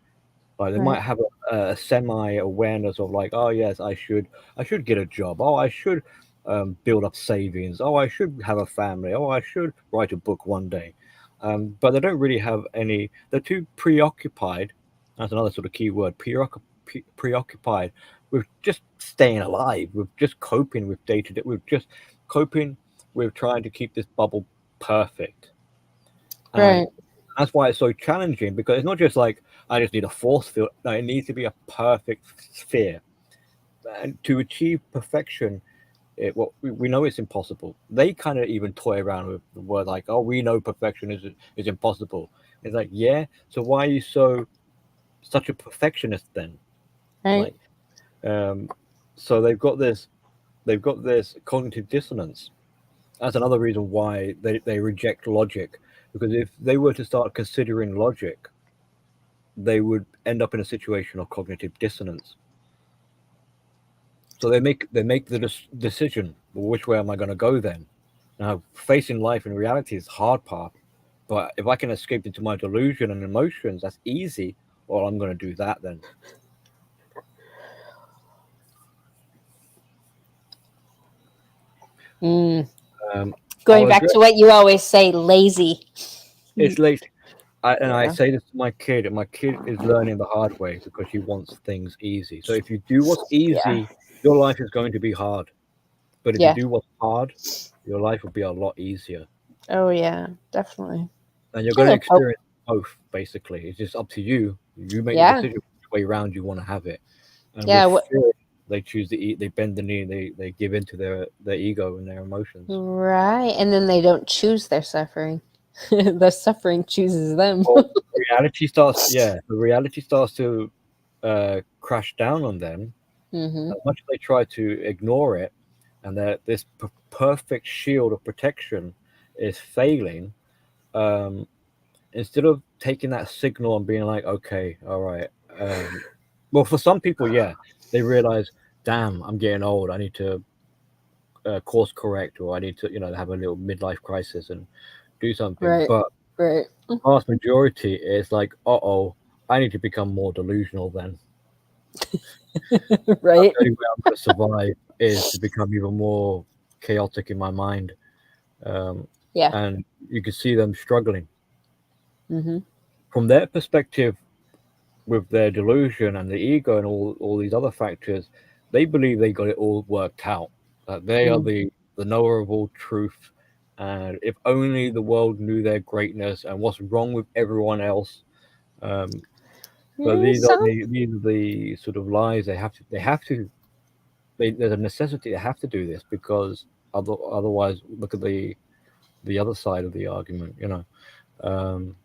like they Right. might have a semi awareness of like, oh yes, I should get a job. Oh, I should build up savings. Oh, I should have a family. Oh, I should write a book one day. but they don't really have any. They're too preoccupied. That's another sort of key word. Preoccupied with just staying alive, with just coping with day to day, with just coping with trying to keep this bubble perfect. And Right. that's why it's so challenging, because it's not just like I just need a force field. No, it needs to be a perfect sphere. And to achieve perfection, well, we know it's impossible. They kind of even toy around with the word like, "Oh, we know perfection is impossible." It's like, yeah. So why are you such a perfectionist then? Right. Like, um, so they've got this cognitive dissonance. That's another reason why they reject logic, because if they were to start considering logic, they would end up in a situation of cognitive dissonance. So they make the decision, well, which way am I going to go then? Now, facing life in reality is the hard part, but if I can escape into my delusion and emotions, that's easy. Well, I'm going to do that then. Mm. Um, Going I'll back address to what you always say, lazy. it's late. I Yeah. say this to my kid, and my kid is learning the hard way because she wants things easy. So if you do what's Yeah. easy, your life is going to be hard. But if you Yeah. do what's hard, your life will be a lot easier. Oh yeah, definitely. And you're I going to would hope. experience both, basically. It's just up to you. You make the Yeah. decision which way round you want to have it. And with Yeah. fear, they choose to eat, they bend the knee, they give in to their ego and their emotions. Right. And then they don't choose their suffering. The suffering chooses them. Well, reality starts to crash down on them. Hmm. As much as they try to ignore it, and that this perfect shield of protection is failing, um, instead of taking that signal and being like, okay, all right. Well, for some people, yeah, they realize, damn, I'm getting old. I need to course correct, or I need to, have a little midlife crisis and do something. Right. But Right. vast majority is like, uh-oh, I need to become more delusional then. That's Right. the only way I'm going to survive, is to become even more chaotic in my mind. Um, Yeah. and you can see them struggling. Hmm. From their perspective, with their delusion and the ego and all these other factors, they believe they got it all worked out. That they are the knower of all truth, and if only the world knew their greatness and what's wrong with everyone else. Um, but Mm. Some. these are the sort of lies there's a necessity, they have to do this, because otherwise, look at the other side of the argument. Um,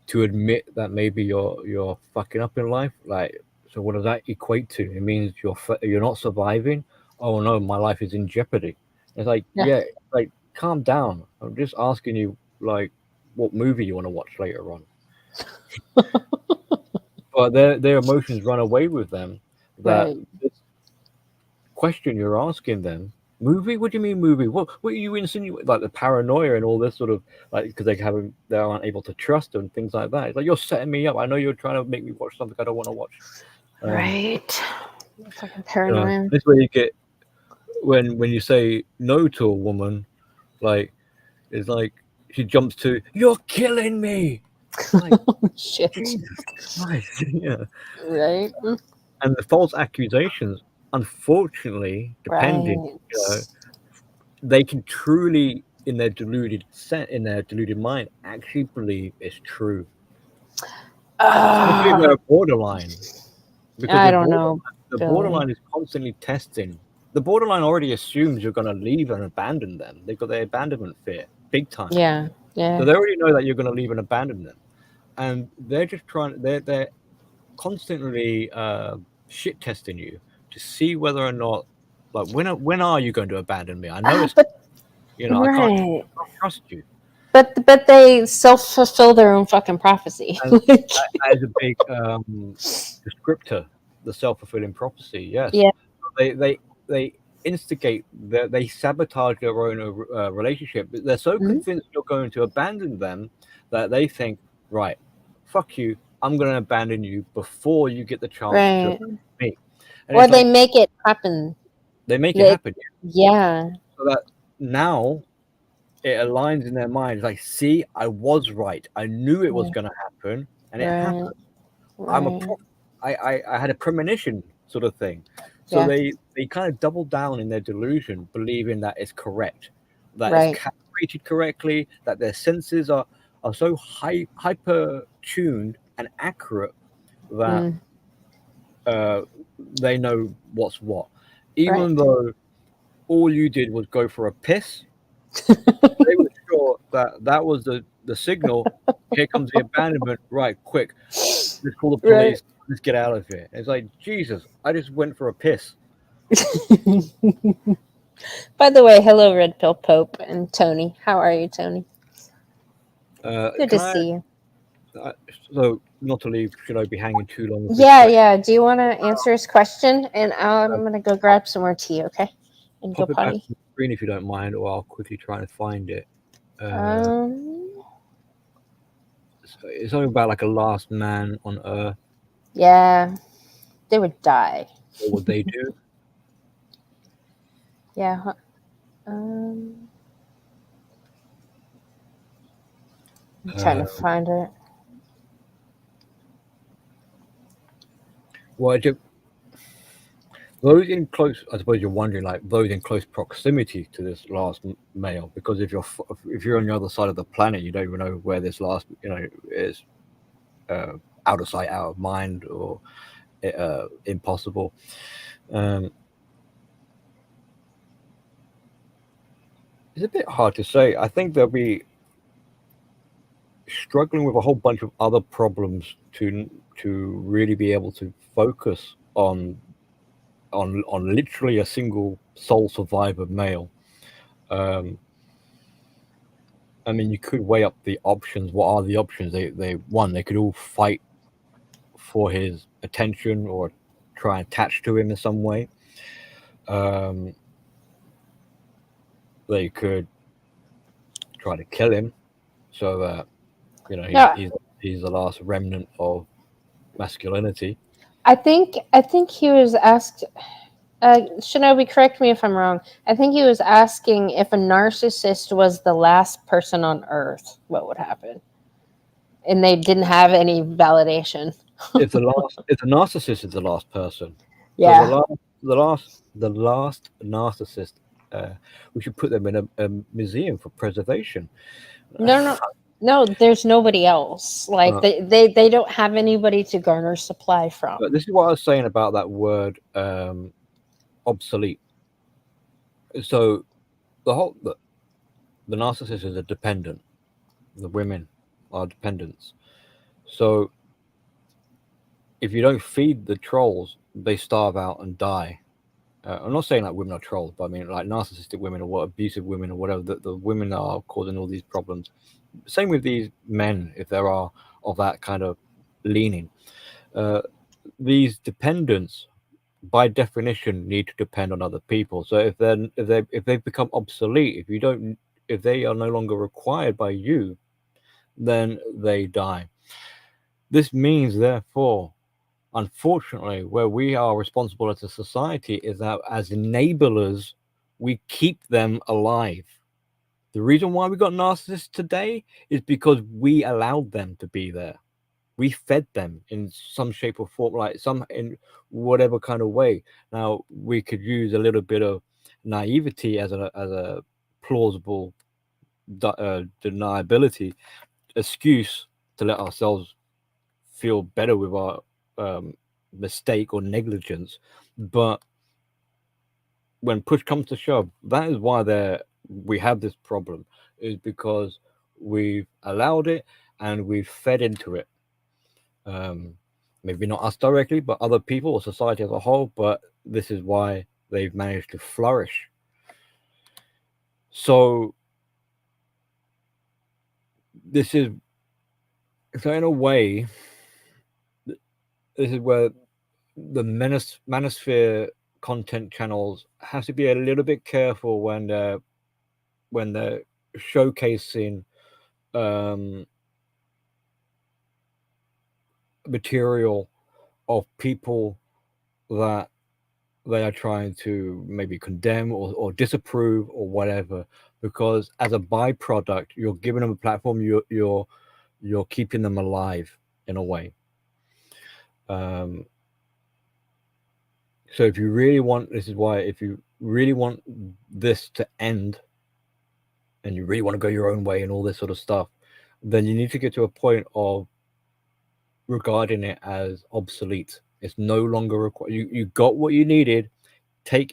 to admit that maybe you're fucking up in life, like, so what does that equate to? It means you're not surviving. Oh no, my life is in jeopardy. It's like, Yeah. yeah, like, calm down. I'm just asking you, like, what movie you want to watch later on. But their emotions run away with them. That Right. this question you're asking them, movie, what do you mean movie, what are you insinuating, like the paranoia and all this sort of, like, because they aren't able to trust and things like that. It's like, you're setting me up. I know you're trying to make me watch something I don't want to watch. um Right. Fucking paranoia. this way you get, when you say no to a woman, like, it's like she jumps to, you're killing me. Like, Shit. Jesus Christ. Yeah. Right. And the false accusations, unfortunately, depending, Right. they can truly, in their deluded mind, actually believe it's true. Especially if Uh, they're a borderline, because I don't know, the Billy. borderline is constantly testing. The borderline already assumes you're going to leave and abandon them. They've got their abandonment fear big time, Yeah. so Yeah. they already know that you're going to leave and abandon them, and they're just trying. They're constantly shit testing you to see whether or not, like, when are you going to abandon me? I know it's, But I can't right. trust you. But they self fulfill their own fucking prophecy. And Like, that is a big descriptor, the self-fulfilling prophecy. Yes, yeah. they instigate, they sabotage their own relationship. They're so Mhm. convinced you're going to abandon them that they think, right, fuck you, I'm going to abandon you before you get the chance to Right. abandon me. And Or it's they like, make it happen. they make it They, happen, yeah. so that now, it aligns in their minds. Like, see, I was right. I knew it was Yeah. going to happen, and it Right. happened. I'm a Right. pro- I had a premonition, sort of thing. So Yeah. they kind of double down in their delusion, believing that it's correct, that it's Right. calibrated correctly, that their senses are so hyper tuned and accurate that Mm. uh, they know what's what, Right. even though all you did was go for a piss. They were sure that that was the signal. Here comes the abandonment. Right, quick, let's call the Right. police. Let's get out of here. It's like, Jesus, I just went for a piss. By the way, hello, Red Pill Pope and Tony. How are you, Tony? Good to Can I? see you. Uh, so, not to leave, should I be hanging too long with this Yeah, question? yeah. Do you want to answer his question? And I'm gonna go grab some more tea, okay? And go Pop it back potty. on the screen if you don't mind, or I'll quickly try and find it. Uh, Um. it's something about like a last man on Earth. Yeah, they would die. What would they do? Yeah. Um. I'm trying Uh, to find it. well, those in close, I suppose you're wondering, like those in close proximity to this last male, because if you're on the other side of the planet, you don't even know where this last, is, uh, out of sight, out of mind, or impossible. Um, it's a bit hard to say. I think they'll be struggling with a whole bunch of other problems to really be able to focus on literally a single sole survivor male. Um, I mean, you could weigh up the options. What are the options? They could all fight for his attention or try and attach to him in some way. Um, they could try to kill him so that No, he's the last remnant of masculinity. I think he was asked. Shinobi, correct me if I'm wrong. I think he was asking if a narcissist was the last person on Earth, what would happen? And they didn't have any validation. If the narcissist is the last person, so Yeah. the last narcissist, uh, we should put them in a museum for preservation. No, no, no. There's nobody else. Like Uh, they don't have anybody to garner supply but from. this is what I was saying about that word, obsolete. So the narcissist is a dependent. The women are dependents. So if you don't feed the trolls, they starve out and die. I'm not saying like women are trolls, but I mean like narcissistic women or what abusive women or whatever. The women are causing all these problems. Same with these men, if there are of that kind of leaning. Uh, these dependents, by definition, need to depend on other people. So if they become obsolete, if they are no longer required by you, then they die. This means, therefore, unfortunately, where we are responsible as a society is that as enablers, we keep them alive. The reason why we got narcissists today is because we allowed them to be there. We fed them in some shape or form, like some in whatever kind of way. Now we could use a little bit of naivety as a plausible deniability excuse to let ourselves feel better with our um, mistake or negligence. But when push comes to shove, that is why we have this problem, is because we've allowed it and we've fed into it. Um, maybe not us directly, but other people or society as a whole. But this is why they've managed to flourish. So this is so in a way, this is where the manosphere content channels have to be a little bit careful when they're showcasing um, material of people that they are trying to maybe condemn or disapprove or whatever, because as a byproduct, you're giving them a platform, you're keeping them alive in a way. um so if you really want, this is why, if you really want this to end and you really want to go your own way and all this sort of stuff, then you need to get to a point of regarding it as obsolete. It's no longer required. You got what you needed.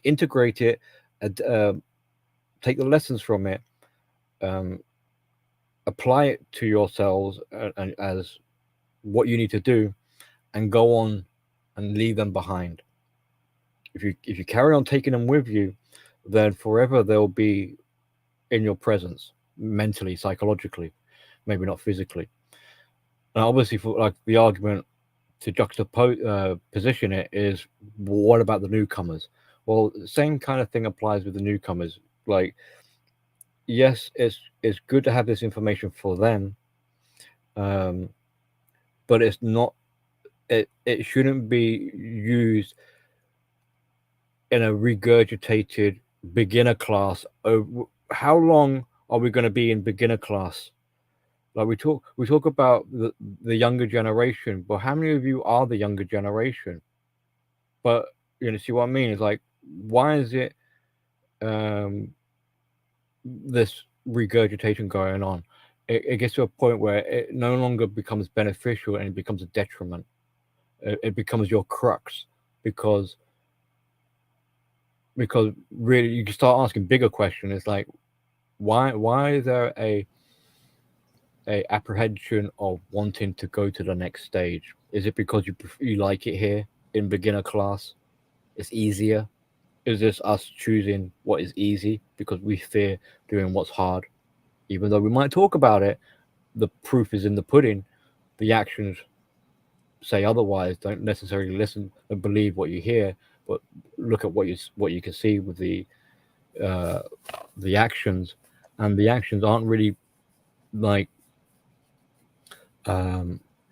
Integrate it, and take the lessons from it, um, apply it to yourselves, and as what you need to do, and go on and leave them behind. If you carry on taking them with you, then forever they'll be in your presence, mentally, psychologically, maybe not physically. Now, obviously, for like the argument to juxtapose position it is, what about the newcomers? Well, the same kind of thing applies with the newcomers. Like, yes, it's good to have this information for them, but it's not. It shouldn't be used in a regurgitated beginner class. How long are we going to be in beginner class? Like, we talk about the younger generation, but how many of you are the younger generation? But see what I mean? It's like, why is it this regurgitation going on? It gets to a point where it no longer becomes beneficial and it becomes a detriment. It becomes your crux, because really you can start asking bigger questions. It's like, why is there a apprehension of wanting to go to the next stage? Is it because you like it here in beginner class? It's easier. Is this us choosing what is easy because we fear doing what's hard? Even though we might talk about it, the proof is in the pudding. The actions say otherwise. Don't necessarily listen and believe what you hear, but look at what you can see with the actions, and the actions aren't really like,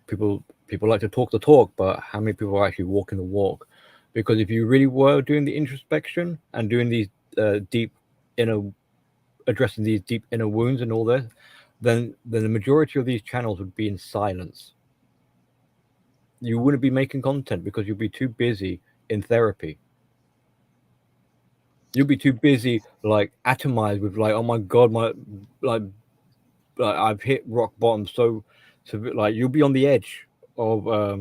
people like to talk the talk, but how many people are actually walking the walk? Because if you really were doing the introspection and doing these addressing these deep inner wounds and all this, then the majority of these channels would be in silence. You wouldn't be making content because you'd be too busy in therapy. You'll be too busy, like, atomized with, like, oh my god, like I've hit rock bottom. So like, you'll be on the edge of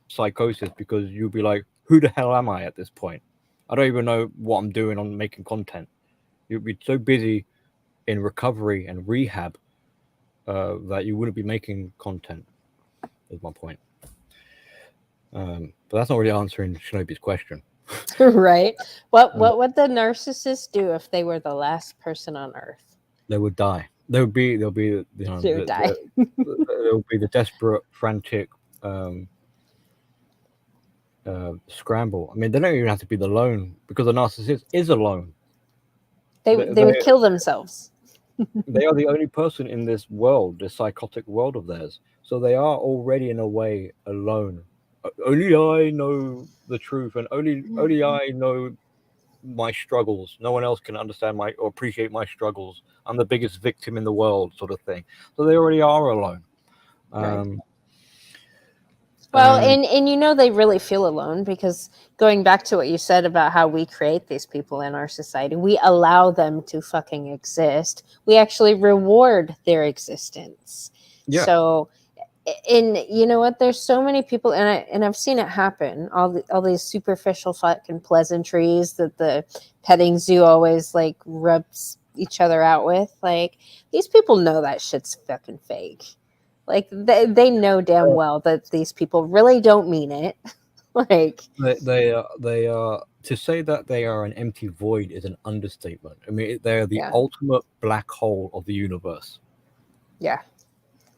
psychosis, because you'll be like, who the hell am I at this point? I don't even know what I'm doing on making content. You'll be so busy in recovery and rehab that you wouldn't be making content, is my point. But that's not really answering Shinobi's question. Right. What would the narcissist do if they were the last person on Earth? They would die. They'll be They would die. They'll be the desperate, frantic scramble. I mean, they don't even have to be the lone, because the narcissist is alone. They would kill themselves. They are the only person in this world, this psychotic world of theirs. So they are already, in a way, alone. Only I know the truth, and only I know my struggles. No one else can understand or appreciate my struggles. I'm the biggest victim in the world, sort of thing. So they already are alone. Right. Well, and they really feel alone, because going back to what you said about how we create these people in our society, we allow them to fucking exist. We actually reward their existence. Yeah. So, and you know what? There's so many people, and I've seen it happen. All these superficial fucking pleasantries that the petting zoo always like rubs each other out with. Like, these people know that shit's fucking fake. Like, they know damn well that these people really don't mean it. Like, they are to say that they are an empty void is an understatement. I mean, they are the ultimate black hole of the universe. Yeah.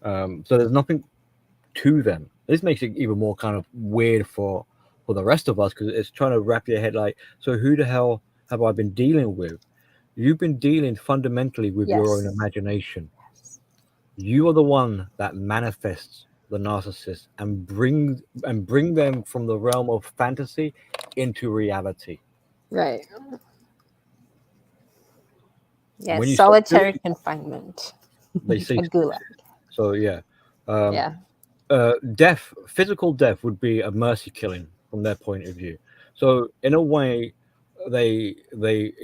So there's nothing to them. This makes it even more kind of weird for the rest of us, because it's trying to wrap your head like, so who the hell have I been dealing with? You've been dealing fundamentally with your own imagination. You are the one that manifests the narcissist and bring them from the realm of fantasy into reality. Right. Yeah, When you stop solitary doing, confinement. they say. A gulag. So yeah, um, Yeah. death, physical death, would be a mercy killing from their point of view. So in a way, they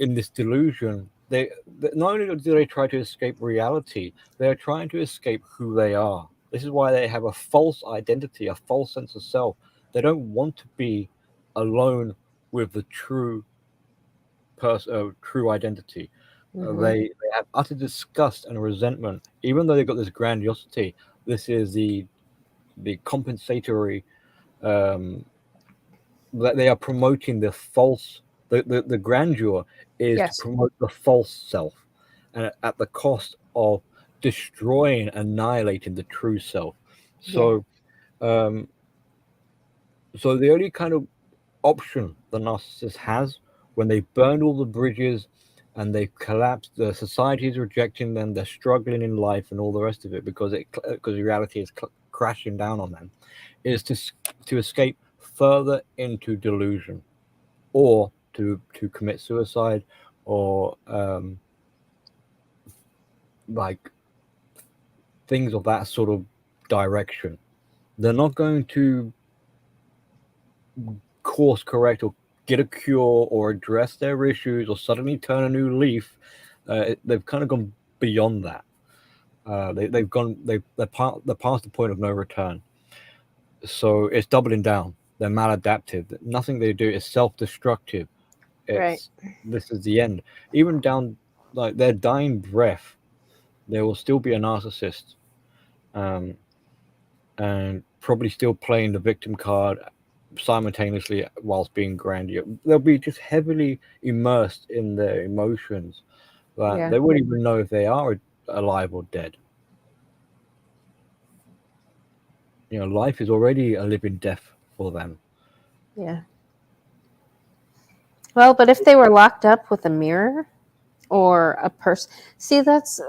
in this delusion, not only do they try to escape reality, they are trying to escape who they are. This is why they have a false identity, a false sense of self. They don't want to be alone with the true identity. Hmm. They have utter disgust and resentment, even though they've got this grandiosity. This is the compensatory, um, that they are promoting the false. The grandeur is to Yes. promote the false self, and at the cost of destroying, annihilating the true self. Yeah. So, um, so the only kind of option the narcissist has when they burned all the bridges and they've collapsed, the society is rejecting them, they're struggling in life and all the rest of it because reality is crashing down on them, is to escape further into delusion, or to commit suicide, or like things of that sort of direction. They're not going to course correct or get a cure or address their issues or suddenly turn a new leaf. They've kind of gone beyond that. They're past the point of no return. So it's doubling down. They're maladaptive. Nothing they do is self-destructive. Right. It's This is the end. Even down like their dying breath, there will still be a narcissist, um, and probably still playing the victim card simultaneously whilst being grandiose. They'll be just heavily immersed in their emotions that Yeah. they won't even know if they are alive or dead. Life is already a living death for them. Yeah. Well, but if they were locked up with a mirror or a person, see, that's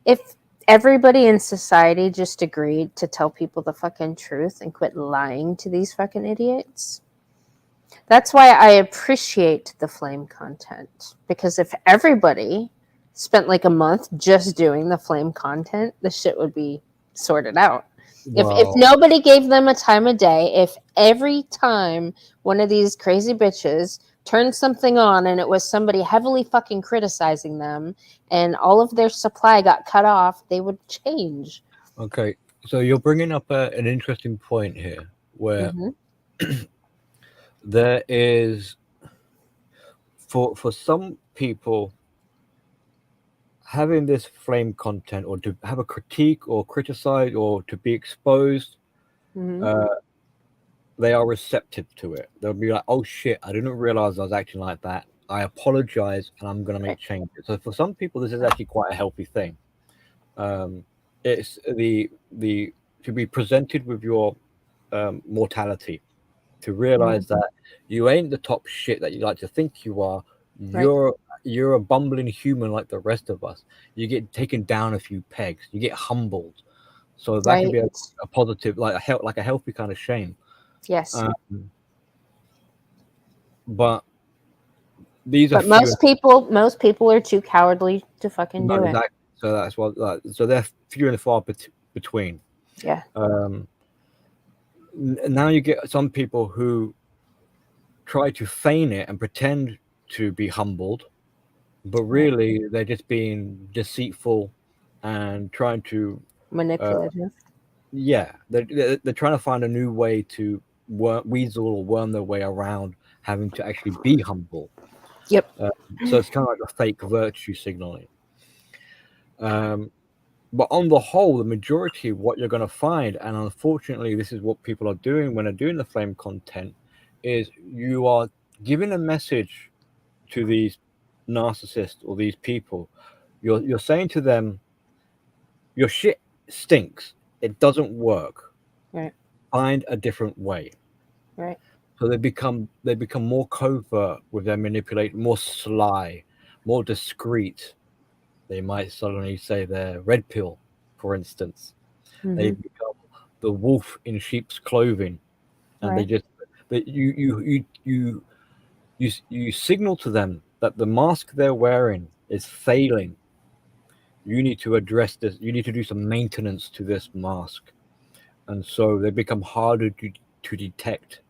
if everybody in society just agreed to tell people the fucking truth and quit lying to these fucking idiots. That's why I appreciate the flame content, because if everybody spent like a month just doing the flame content, the shit would be sorted out. If Well, nobody gave them a time of day, if every time one of these crazy bitches turned something on and it was somebody heavily fucking criticizing them and all of their supply got cut off, they would change. okay. So you're bringing up an interesting point here, where Mm-hmm. there is, for some people, having this flame content, or to have a critique or criticize or to be exposed, Mm-hmm. uh, they are receptive to it. They'll be like, "Oh shit, I didn't realize I was acting like that. I apologize, and I'm going to Right. make changes." So for some people, this is actually quite a healthy thing. Um, it's the to be presented with your mortality, to realize Mm-hmm. that you ain't the top shit that you like to think you are. Right. You're a bumbling human like the rest of us. You get taken down a few pegs. You get humbled. So that can Right. be a positive, like like a healthy kind of shame. Yes. Um, but these are But few and most people are too cowardly to fucking no, do it. exactly. So that's what. So they're few and far between. Yeah. Um, Now you get some people who try to feign it and pretend to be humbled, but Right. really they're just being deceitful and trying to, uh, Manipulative. yeah, they're trying to find a new way to weasel or worm their way around having to actually be humble. Yep. Uh, so it's kind of like a fake virtue signaling. Um, but on the whole, the majority of what you're going to find, and unfortunately, this is what people are doing when they're doing the flame content, is you are giving a message to these narcissists or these people. You're saying to them, your shit stinks. It doesn't work. Right. Find a different way. Right. So they become more covert with their manipulate, more sly, more discreet. They might suddenly say they're red pill, for instance. They Mm-hmm. become the wolf in sheep's clothing, and they Right. just that you you signal to them that the mask they're wearing is failing. You need to address this. You need to do some maintenance to this mask, and so they become harder to detect.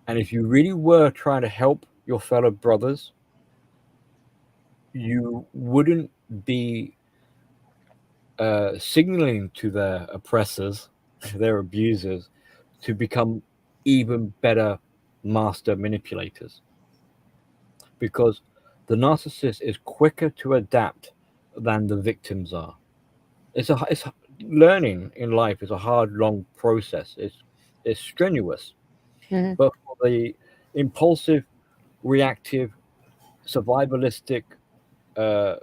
And if you really were trying to help your fellow brothers, you wouldn't be signaling to their oppressors, their abusers, to become even better master manipulators. Because the narcissist is quicker to adapt than the victims are. It's learning in life is a hard, long process. It's strenuous. Mhm. But for the impulsive, reactive, survivalistic, uh,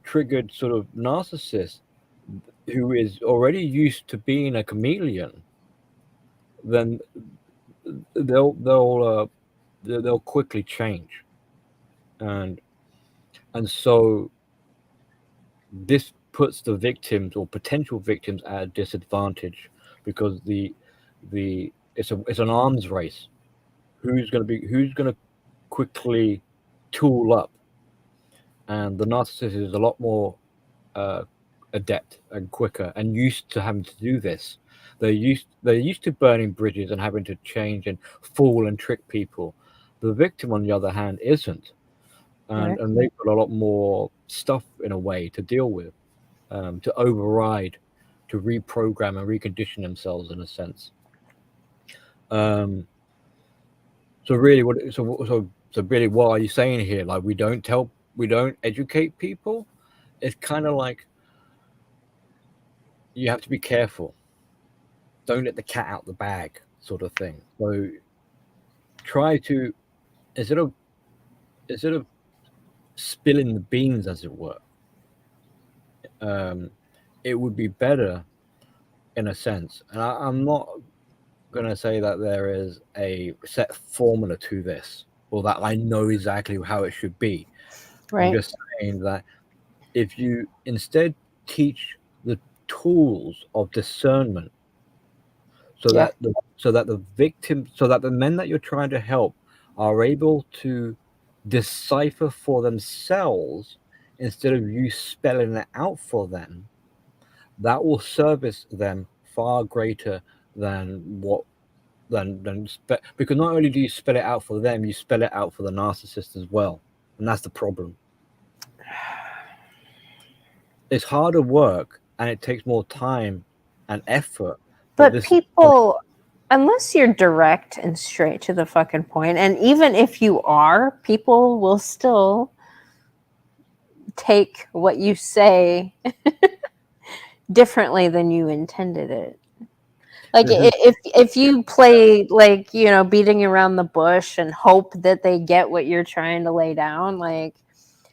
triggered sort of narcissist who is already used to being a chameleon, then they'll quickly change, and so this puts the victims or potential victims at a disadvantage because it's an arms race. Who's going to quickly tool up, and the narcissist is a lot more adept and quicker and used to having to do this. They're used to burning bridges and having to change and fool and trick people. The victim, on the other hand, isn't, Right. and they've got a lot more stuff in a way to deal with, to override, to reprogram and recondition themselves in a sense. Um, so really, what are you saying here? Like we don't educate people. It's kind of like you have to be careful. Don't let the cat out the bag, sort of thing. So try to instead of instead of spilling the beans, as it were. It would be better, in a sense, and I'm not going to say that there is a set formula to this or that I know exactly how it should be. I'm Right. just saying that if you instead teach the tools of discernment so Yeah. that the victim, so that the men that you're trying to help are able to decipher for themselves instead of you spelling it out for them, that will service them far greater than what because not only do you spell it out for them, you spell it out for the narcissist as well, and that's the problem. It's harder work and it takes more time and effort, but But this is people, unless you're direct and straight to the fucking point, and even if you are, people will still take what you say differently than you intended it. Like this is if you play like, you know, beating around the bush and hope that they get what you're trying to lay down, like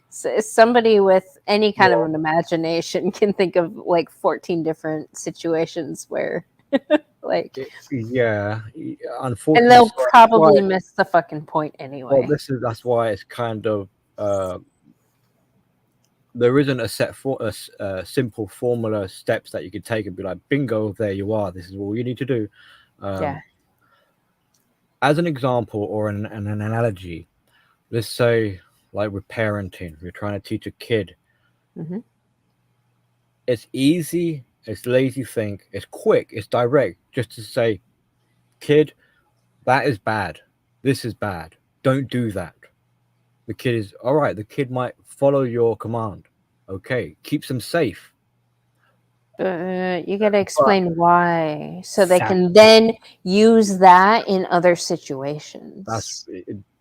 somebody with any kind of well, an imagination can think of like 14 different situations where like, yeah, and unfortunately. they'll So that's why. probably miss the fucking point Well, anyway. that's why it's kind of there isn't a set for a simple formula steps that you could take and be like, bingo, there you are. This is all you need to do. Yeah. As an example or an analogy, let's say like with parenting, you're trying to teach a kid. Hmm. It's easy, it's lazy think, it's quick, it's direct, just to say, kid, that is bad. This is bad. Don't do that. The kid is all right. The kid might follow your command. Okay, keeps them safe. You got to But explain why so they that can then use that in other that's situations.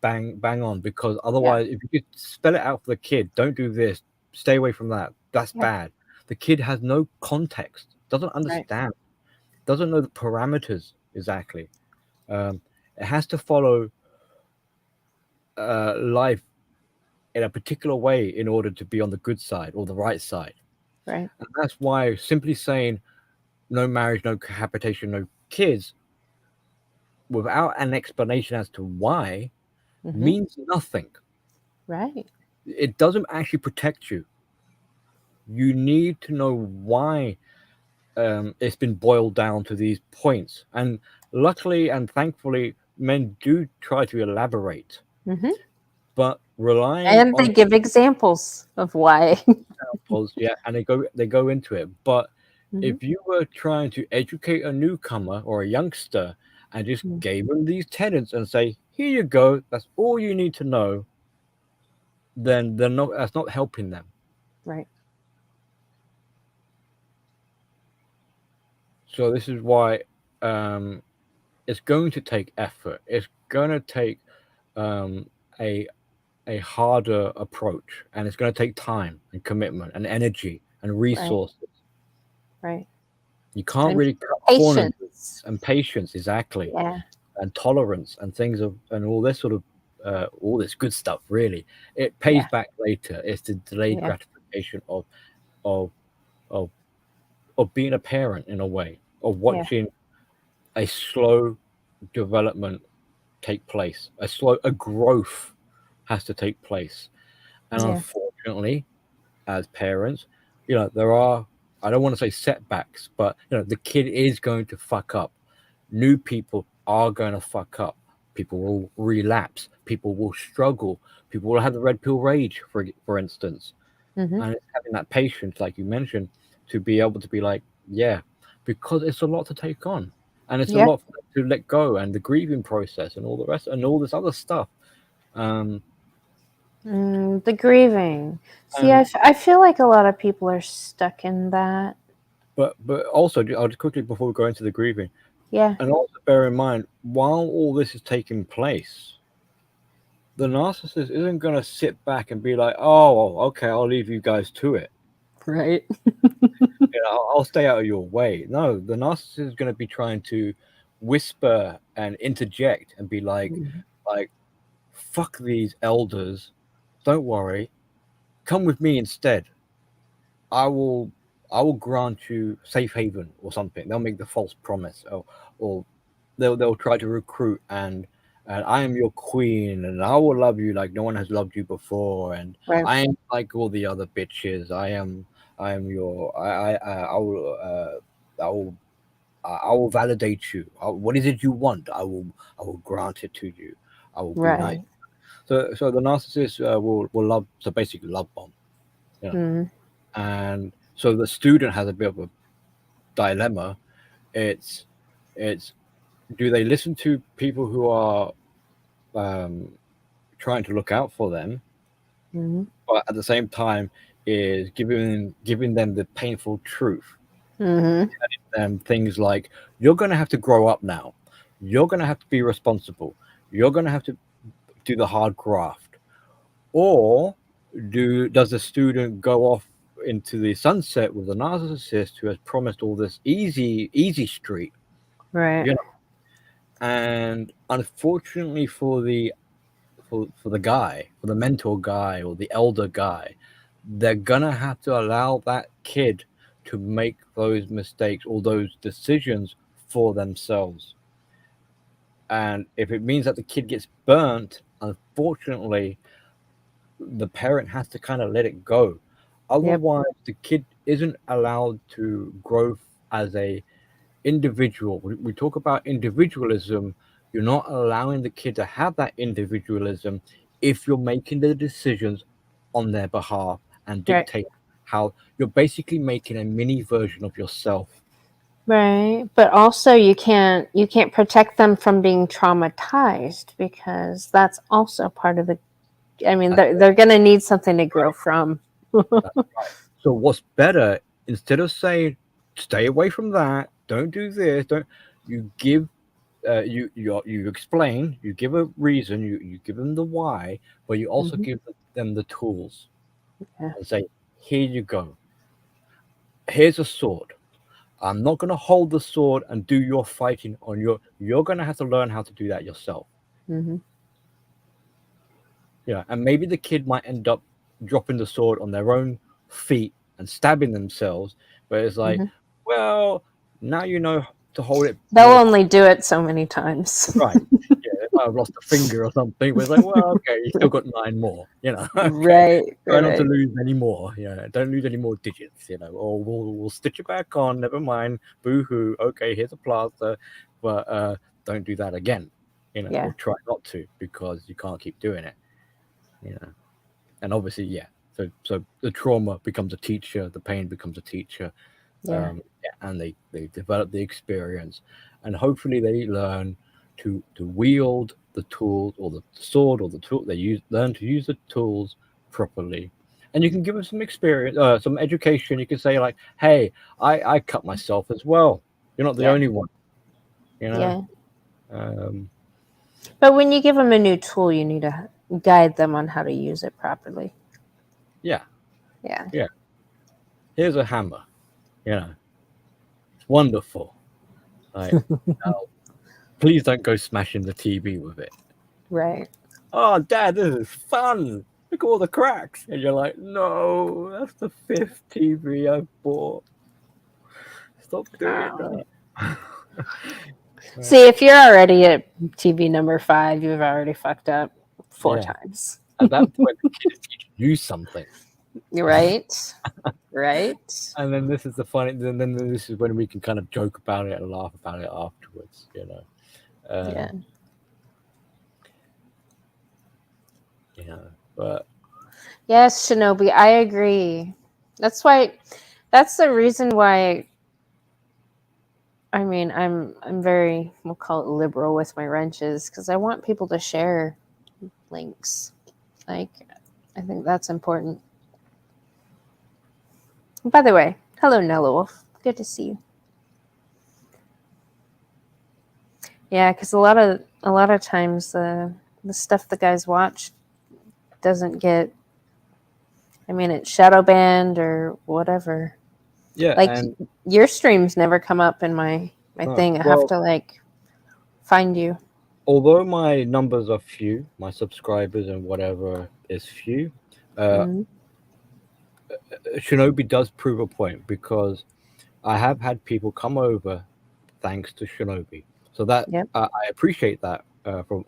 bang on, because Yeah. otherwise, if you could spell it out for the kid, don't do this, stay away from that. That's Yeah. bad. The kid has no context, doesn't Right. understand, doesn't know the parameters exactly. It has to follow life in a particular way in order to be on the good side or the right side. Right. And that's why simply saying no marriage, no cohabitation, no kids without an explanation as to why Hmm. means nothing. Right. It doesn't actually protect you. You need to know why it's been boiled down to these points. And luckily and thankfully, men do try to elaborate. Hmm. But relying And they on give examples of why. examples, yeah, and they go into it. But Mhm. if you were trying to educate a newcomer or a youngster and just Mm. gave them these tenets and say, "Here you go, that's all you need to know," then that's not helping them. Right. So this is why um, it's going to take effort. It's going to take um, a a harder approach, and it's going to take time and commitment and energy and Right. resources. Right. You can't And really cut corners patience. and patience, exactly, Yeah. and tolerance and things of and all this sort of all this good stuff. Really, it pays Yeah. back later. It's the delayed Yeah. gratification of of of being a parent in a way, of Yeah. watching a slow development take place. A growth has to take place, and Yeah. unfortunately, as parents, there are, I don't want to say setbacks, but the kid is going to fuck up. New people are going to fuck up. People will relapse. People will struggle. People will have the red pill rage, for instance. Hmm. And it's having that patience, like you mentioned, to be able to be like, yeah, because it's a lot to take on, and it's a Yeah. lot to let go, and the grieving process, and all the rest, and all this other stuff. Um, The grieving. See, and I feel like a lot of people are stuck in that. but also, I'll just quickly before we go into the grieving, Yeah. and also bear in mind, while all this is taking place, the narcissist isn't going to sit back and be like, oh, okay, I'll leave you guys to it. Right. I'll stay out of your way. No, the narcissist is going to be trying to whisper and interject and be like, fuck these elders. Don't worry. Come with me instead. I will, I will grant you safe haven or something. They'll make the false promise, or they'll try to recruit and I am your queen and I will love you like no one has loved you before, and Right. I am like all the other bitches. I am your I will I will validate you. What is it you want? I will grant it to you. I will be nice. Right. So the narcissist will love, so basically love bomb, you know. Mm. And so the student has a bit of a dilemma. It's it's do they listen to people who are um, trying to look out for them, Mm. but at the same time is giving them the painful truth, Hmm. and things like, you're going to have to grow up now, you're going to have to be responsible, you're going to have to do the hard graft, or does the student go off into the sunset with a narcissist who has promised all this easy street, Right. you know? And unfortunately for the guy, for the mentor guy or the elder guy, they're gonna have to allow that kid to make those mistakes or those decisions for themselves. And if it means that the kid gets burnt, unfortunately, the parent has to kind of let it go. Yep. Otherwise, the kid isn't allowed to grow as a individual. We talk about individualism. You're not allowing the kid to have that individualism if you're making the decisions on their behalf and Right. dictate how you're basically making a mini version of yourself. Right. But also you can't protect them from being traumatized because that's also part of the I mean That's they're going to need something to grow from. That's right. So what's better, instead of saying stay away from that, don't do this, don't, you give you explain, you give a reason, you give them the why, but you also Hmm. give them the tools Yeah. and say, here you go. Here's a sword. I'm not going to hold the sword and do your fighting on you're going to have to learn how to do that yourself. Hmm. Yeah, and maybe the kid might end up dropping the sword on their own feet and stabbing themselves, but it's like, Hmm. well, now you know to hold it They'll more only do it so many times. right. Yeah, they might have lost a finger or something, but it's like, well, okay, you still got 9 more, okay. Right. Try not to Right. lose any more, don't lose any more digits, or we'll stitch it back on, never mind, boo-hoo, okay, here's a plaster, but don't do that again. Yeah. or try not to because you can't keep doing it, you know. And obviously, yeah. So the trauma becomes a teacher, the pain becomes a teacher, Yeah. yeah, and they develop the experience, and hopefully they learn to wield the tools or the sword or the tool they learn to use the tools properly. And you can give them some experience, some education. You can say like, hey, I cut myself as well. You're not the Yeah. only one, you know. Yeah. um, But when you give them a new tool, you need to guide them on how to use it properly. yeah, Yeah. yeah, here's a hammer, you know, it's wonderful, like, now, please don't go smashing the TV with it. Right. Oh, Dad, this is fun. Look at all the cracks. And you're like, no, that's the fifth TV I've bought. Stop doing Oh. that. See, if you're already at TV number 5, you've already fucked up 4 Yeah. times. At that point, the kid is teaching you something. You're right. Right. And then this is the funny, then this is when we can kind of joke about it and laugh about it afterwards, you know. Yeah. You know, but Yes, Shinobi, I agree. That's the reason why I'm very, we'll call it liberal with my wrenches, because I want people to share links. Like, I think that's important. By the way, hello Nella Wolf. Good to see you. Yeah, because a lot of times the stuff the guys watch doesn't get. I mean, it's shadow banned or whatever. yeah, Like and your streams never come up in my thing. I have well, to like find you. although my numbers are few, my subscribers and whatever is few, uh, Mhm. Shinobi does prove a point because I have had people come over thanks to Shinobi. So that Yep. I appreciate that from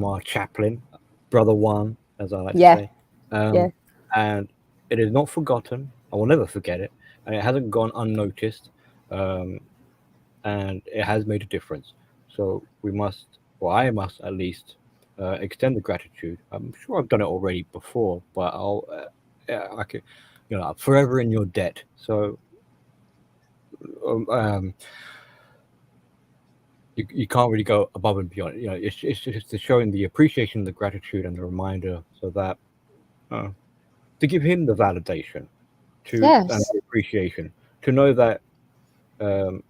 our chaplain, brother One, as I like to Yeah. say, Yeah. and it is not forgotten. I will never forget it, and it hasn't gone unnoticed, um, and it has made a difference. So we must, or I must at least, extend the gratitude. I'm sure I've done it already before, but yeah, I could, I'm forever in your debt. So um, um, you can't really go above and beyond. It's just showing the appreciation, the gratitude, and the reminder, so that uh, to give him the validation and Yes. the appreciation, to know that um,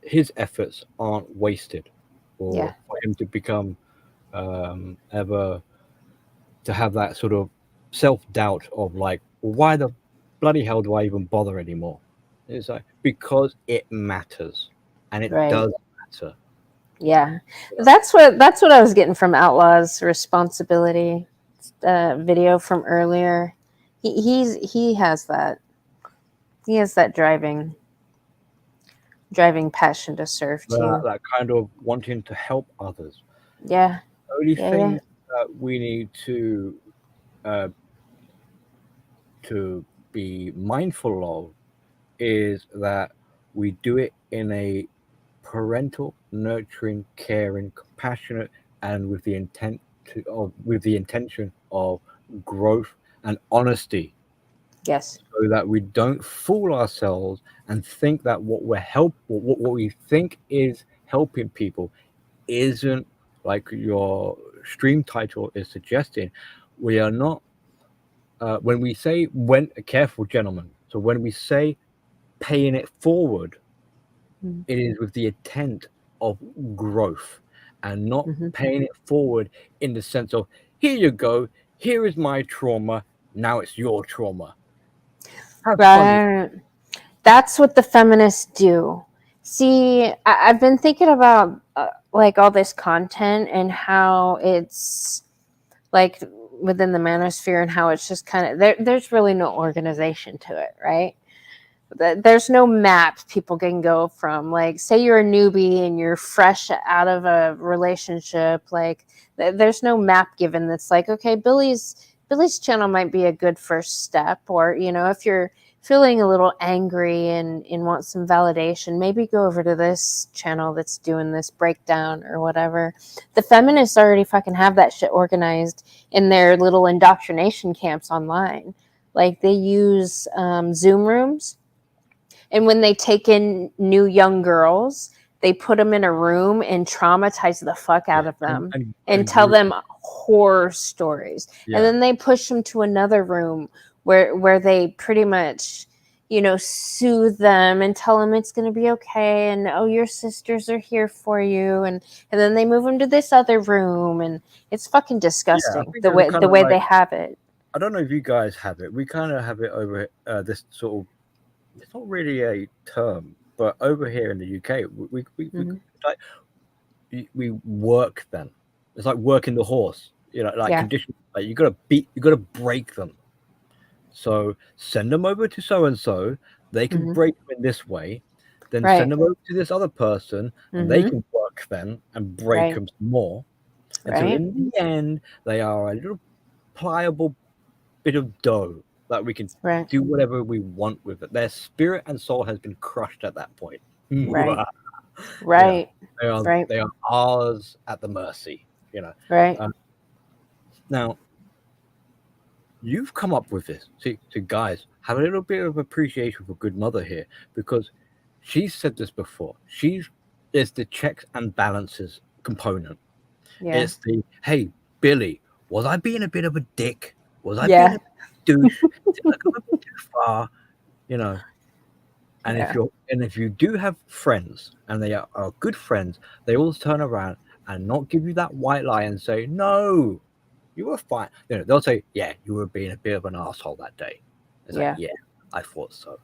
his efforts aren't wasted, Yeah. or for him to become ever to have that sort of self doubt of like, well, why the bloody hell do I even bother anymore? It's like because it matters, and it Right. does matter. Yeah. That's what I was getting from Outlaw's responsibility video from earlier. He has that. He has that driving passion to serve That, too. that kind of wanting to help others. Yeah. The only Yeah. Yeah. thing that we need uh, to be mindful of is that we do it in a parental, nurturing, caring, compassionate, and with the intention of growth and honesty, Yes. so that we don't fool ourselves and think that what we think is helping people isn't, like your stream title is suggesting. We are not, when we say, when careful gentlemen, so when we say paying it forward, Mm-hmm. it is with the intent of growth, and not Mm-hmm. paying it forward in the sense of, here you go, here is my trauma, now it's your trauma. Have fun with Right. That's what the feminists do. See, I've been thinking about like all this content and how it's like within the manosphere and how it's just kind of there's really no organization to it, right? There's no map people can go from. Like, say you're a newbie and you're fresh out of a relationship, like there's no map given that's like, okay, Billy's channel might be a good first step. Or if feeling a little angry and want some validation, maybe go over to this channel that's doing this breakdown or whatever. The feminists already fucking have that shit organized in their little indoctrination camps online. Like they use Zoom rooms, and when they take in new young girls, they put them in a room and traumatize the fuck out of them and tell them horror stories. And then they push them to another room where they pretty much, you know, soothe them and tell them it's going to be okay. And, oh, your sisters are here for you. And then they move them to this other room. And it's fucking disgusting the way they have it. I don't know if you guys have it. We kind of have it over this sort of, it's not really a term, but over here in the UK, we work them. It's like working the horse, you know, like condition. Like you got to break them. So send them over to so and so. They can break them in this way. Then send them over to this other person, and they can work them and break them some more. Until in the end, they are a little pliable bit of dough that we can do whatever we want with it. Their spirit and soul has been crushed at that point. Right. They are ours at the mercy, you know. Right. Now, you've come up with this. See, guys, have a little bit of appreciation for Good Mother here, because she's said this before. It's the checks and balances component. Yeah. It's the, hey, Billy, was I being a bit of a dick? Was I being a douche? Did I go a bit too far? You know. And if you do have friends and they are good friends, they all turn around and not give you that white lie and say, no, you were fine. You know, they'll say, yeah, you were being a bit of an asshole that day. It's like, yeah, I thought so.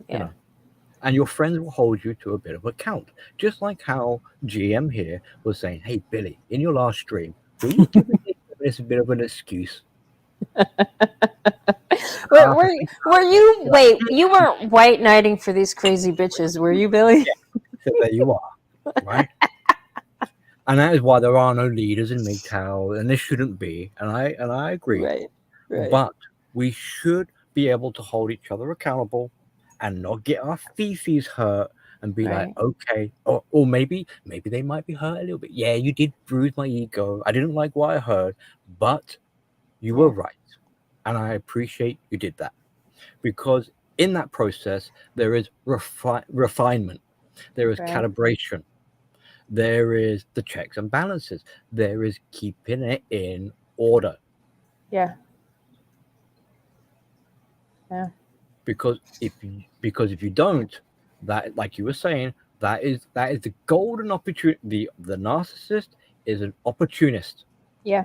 Yeah. You know? And your friends will hold you to a bit of account. Just like how GM here was saying, hey, Billy, in your last stream, will you give this a bit of an excuse? Were you wait, you weren't white knighting for these crazy bitches, were you, Billy? So there you are, right? And that is why there are no leaders in MGTOW, and there shouldn't be. And I agree. Right. But we should be able to hold each other accountable and not get our feces hurt and be like, okay, or maybe they might be hurt a little bit. Yeah, you did bruise my ego. I didn't like what I heard, but you were right. And I appreciate you did that, because in that process, there is refinement, there is calibration, there is the checks and balances, there is keeping it in order. Yeah. Because if you don't, that, like you were saying, that is the golden opportunity. The narcissist is an opportunist. Yeah.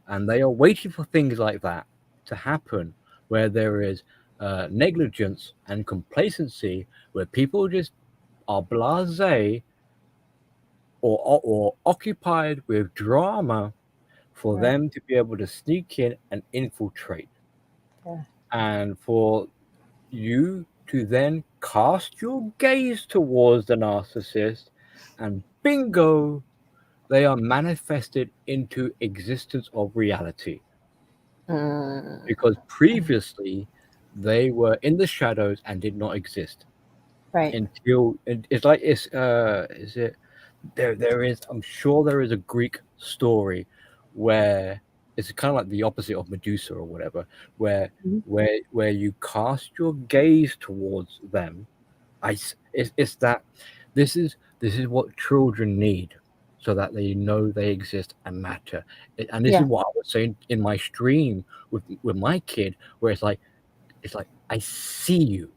And they are waiting for things like that to happen, where there is negligence and complacency, where people just are blasé or occupied with drama for them to be able to sneak in and infiltrate. And for you to then cast your gaze towards the narcissist, and bingo, they are manifested into existence of reality. Because previously they were in the shadows and did not exist. Until it's like I'm sure there is a Greek story where it's kind of like the opposite of Medusa or whatever, where you cast your gaze towards them. It's that this is what children need, so that they know they exist and matter. And this is what I was saying in my stream with my kid, where it's like I see you.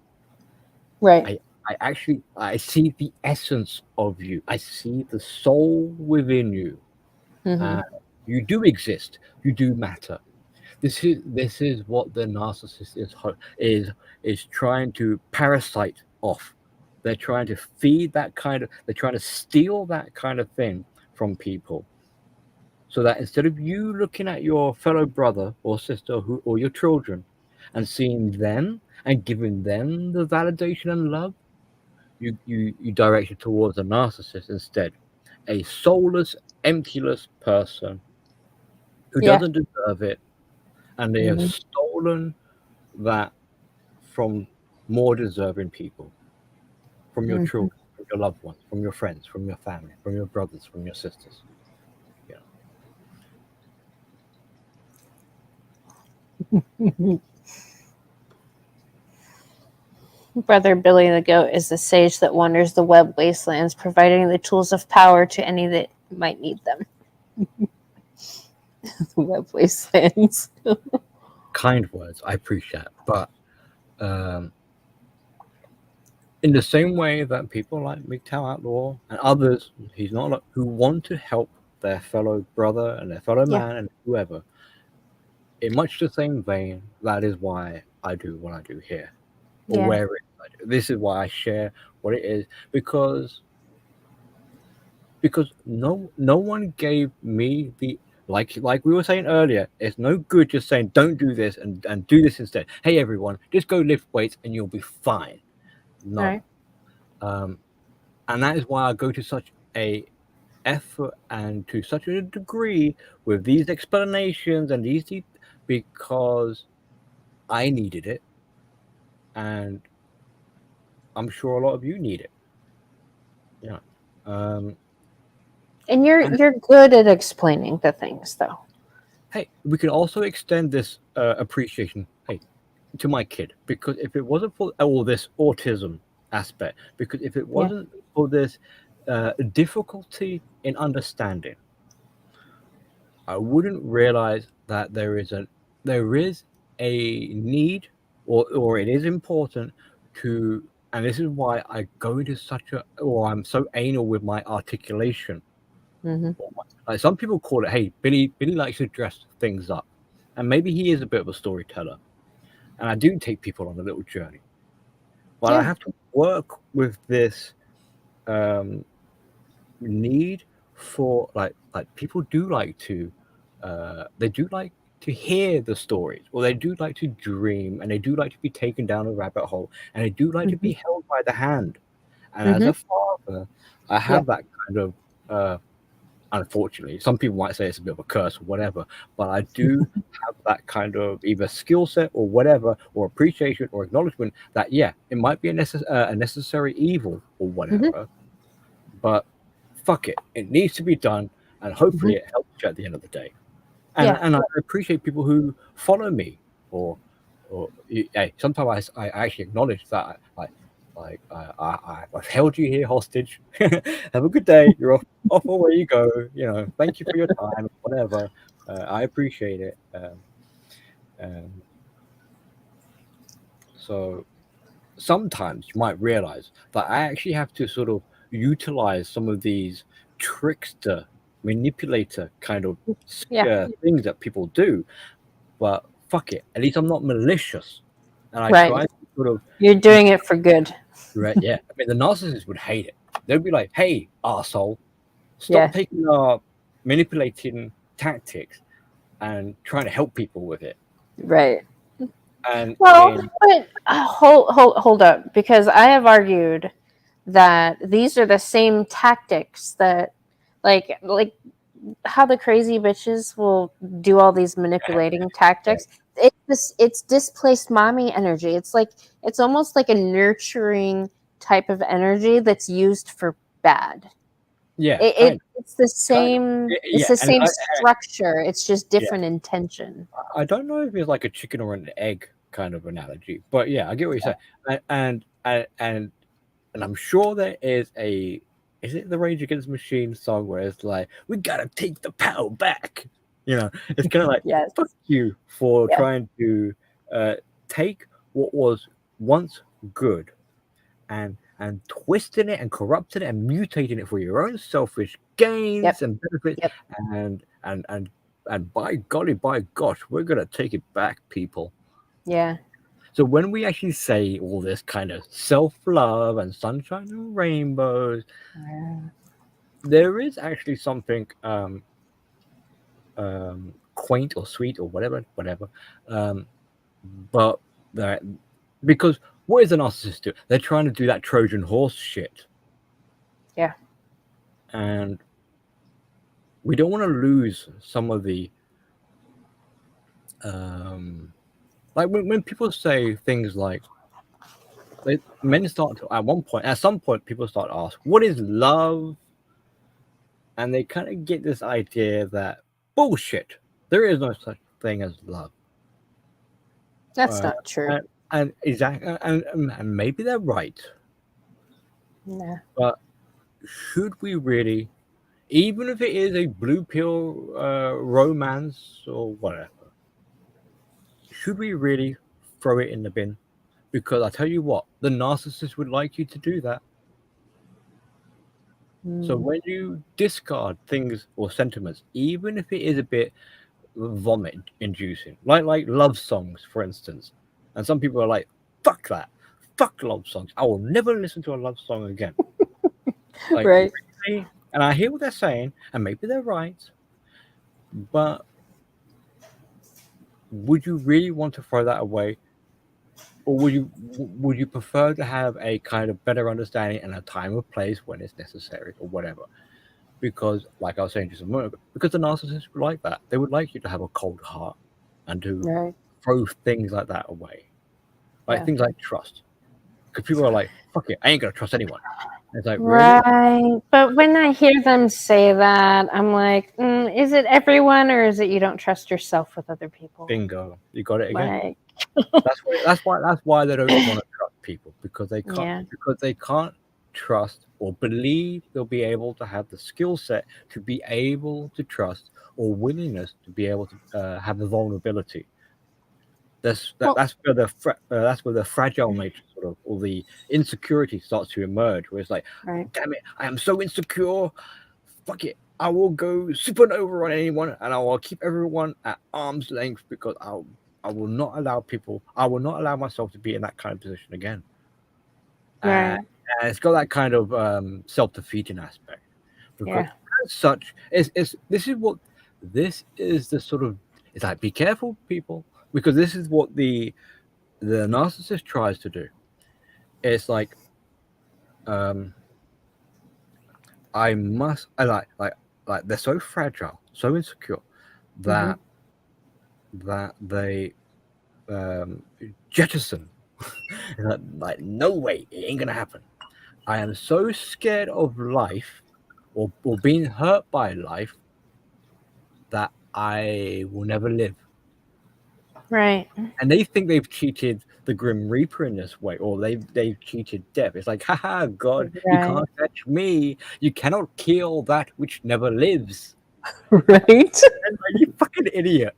Right. I see the essence of you. I see the soul within you. You do exist. You do matter. This is what the narcissist is trying to parasite off. They're trying to feed that kind of. They're trying to steal that kind of thing from people, so that instead of you looking at your fellow brother or sister or your children and seeing them and giving them the validation and love, you direct it towards a narcissist instead, a soulless, emptyless person who doesn't deserve it, and they have stolen that from more deserving people, from your Mhm. children, from your loved ones, from your friends, from your family, from your brothers, from your sisters. Brother Billy the Goat is the sage that wanders the web wastelands, providing the tools of power to any that might need them. The web wastelands. Kind words, I appreciate, but in the same way that people like MGTOW Outlaw and others, he's not like, who want to help their fellow brother and their fellow Yeah. man and whoever, in much the same vein, that is why I do what I do here, or Yeah. wherever I do. This is why I share what it is, because no one gave me the like we were saying earlier. It's no good just saying don't do this and do this instead. Hey everyone, just go lift weights and you'll be fine. No. Right. And that is why I go to such a effort and to such a degree with these explanations and these because I needed it, and I'm sure a lot of you need it. Yeah. And you're good at explaining the things, though. Hey, we can also extend this appreciation, hey, to my kid, because if it wasn't for all this autism aspect, because if it wasn't for this difficulty in understanding, I wouldn't realize that there is a need, or it is important to, and this is why I go into or I'm so anal with my articulation. Mm-hmm. Like some people call it, hey, Billy likes to dress things up, and maybe he is a bit of a storyteller, and I do take people on a little journey, but I have to work with this need for like people do like to they do like to hear the stories, or they do like to dream, and they do like to be taken down a rabbit hole, and they do like to be held by the hand. And as a father, I have that kind of unfortunately, some people might say it's a bit of a curse or whatever, but I do have that kind of either skill set or whatever, or appreciation or acknowledgement that, yeah, it might be a necessary evil or whatever, but fuck it, it needs to be done, and hopefully it helps you at the end of the day. And I appreciate people who follow me, or hey, sometimes I actually acknowledge that, I've held you here hostage. Have a good day. You're off away you go. You know, thank you for your time. Whatever. I appreciate it. So sometimes you might realize that I actually have to sort of utilize some of these trickster, manipulator kind of things that people do. But fuck it, at least I'm not malicious, and I try to sort of. You're doing it for good. Right? Yeah. I mean, the narcissists would hate it. They'd be like, "Hey, arsehole, stop taking our manipulating tactics and trying to help people with it." Right. And but hold up, because I have argued that these are the same tactics that, like how the crazy bitches will do all these manipulating tactics. It's displaced mommy energy. It's almost like a nurturing type of energy that's used for bad. Yeah, it's the same. It's the same structure. It's just different intention. I don't know if it's like a chicken or an egg kind of analogy, but yeah, I get what you're saying. And I'm sure there is a. Is it the Rage Against the Machine song where it's like, we gotta take the power back? You know, it's kind of like, fuck you for trying to take what was once good and twisting it and corrupting it and mutating it for your own selfish gains and benefits. And by golly, by gosh, we're gonna take it back, people. Yeah. So when we actually say all this kind of self-love and sunshine and rainbows, there is actually something quaint or sweet or whatever. But that, because what is a narcissist do? They're trying to do that Trojan horse shit. Yeah. And we don't want to lose some of the like when people say things like, Men start to, at some point, people start to ask, "What is love?" And they kind of get this idea that bullshit. There is no such thing as love. That's not true. And exactly, and maybe they're right. Nah. But should we really, even if it is a blue pill romance or whatever, should we really throw it in the bin? Because I tell you what, the narcissist would like you to do that. So when you discard things or sentiments, even if it is a bit vomit inducing, like love songs, for instance, and some people are like, "Fuck that, fuck love songs. I will never listen to a love song again." Like, Right. really? And I hear what they're saying, and maybe they're right, but would you really want to throw that away? Or would you prefer to have a kind of better understanding and a time of place when it's necessary or whatever? Because, like I was saying just a moment ago, because the narcissists would like that. They would like you to have a cold heart and to Right. throw things like that away, like Yeah. things like trust. Because people are like, "Fuck it, I ain't gonna trust anyone." And it's like, really? Right. But when I hear them say that, I'm like, is it everyone, or is it you don't trust yourself with other people? Bingo, you got it again. Like, That's why they don't want to trust people, because they can't Yeah. because they can't trust or believe they'll be able to have the skill set to be able to trust, or willingness to be able to have the vulnerability. That's where the fragile nature sort of, or the insecurity starts to emerge, where it's like, Right. damn it, I am so insecure. Fuck it, I will go supernova on anyone, and I will keep everyone at arm's length, because I will not allow myself to be in that kind of position again. Right. And it's got that kind of self-defeating aspect, because Yeah. as such, this is the sort of, it's like, be careful, people, because this is what the narcissist tries to do. It's like, I they're so fragile, so insecure, that they jettison. Like, no way, it ain't gonna happen. I am so scared of life, or being hurt by life, that I will never live. Right. And they think they've cheated the Grim Reaper in this way, or they've cheated death. It's like, haha, God, you Right. can't catch me. You cannot kill that which never lives. Right. And like, you fucking idiot.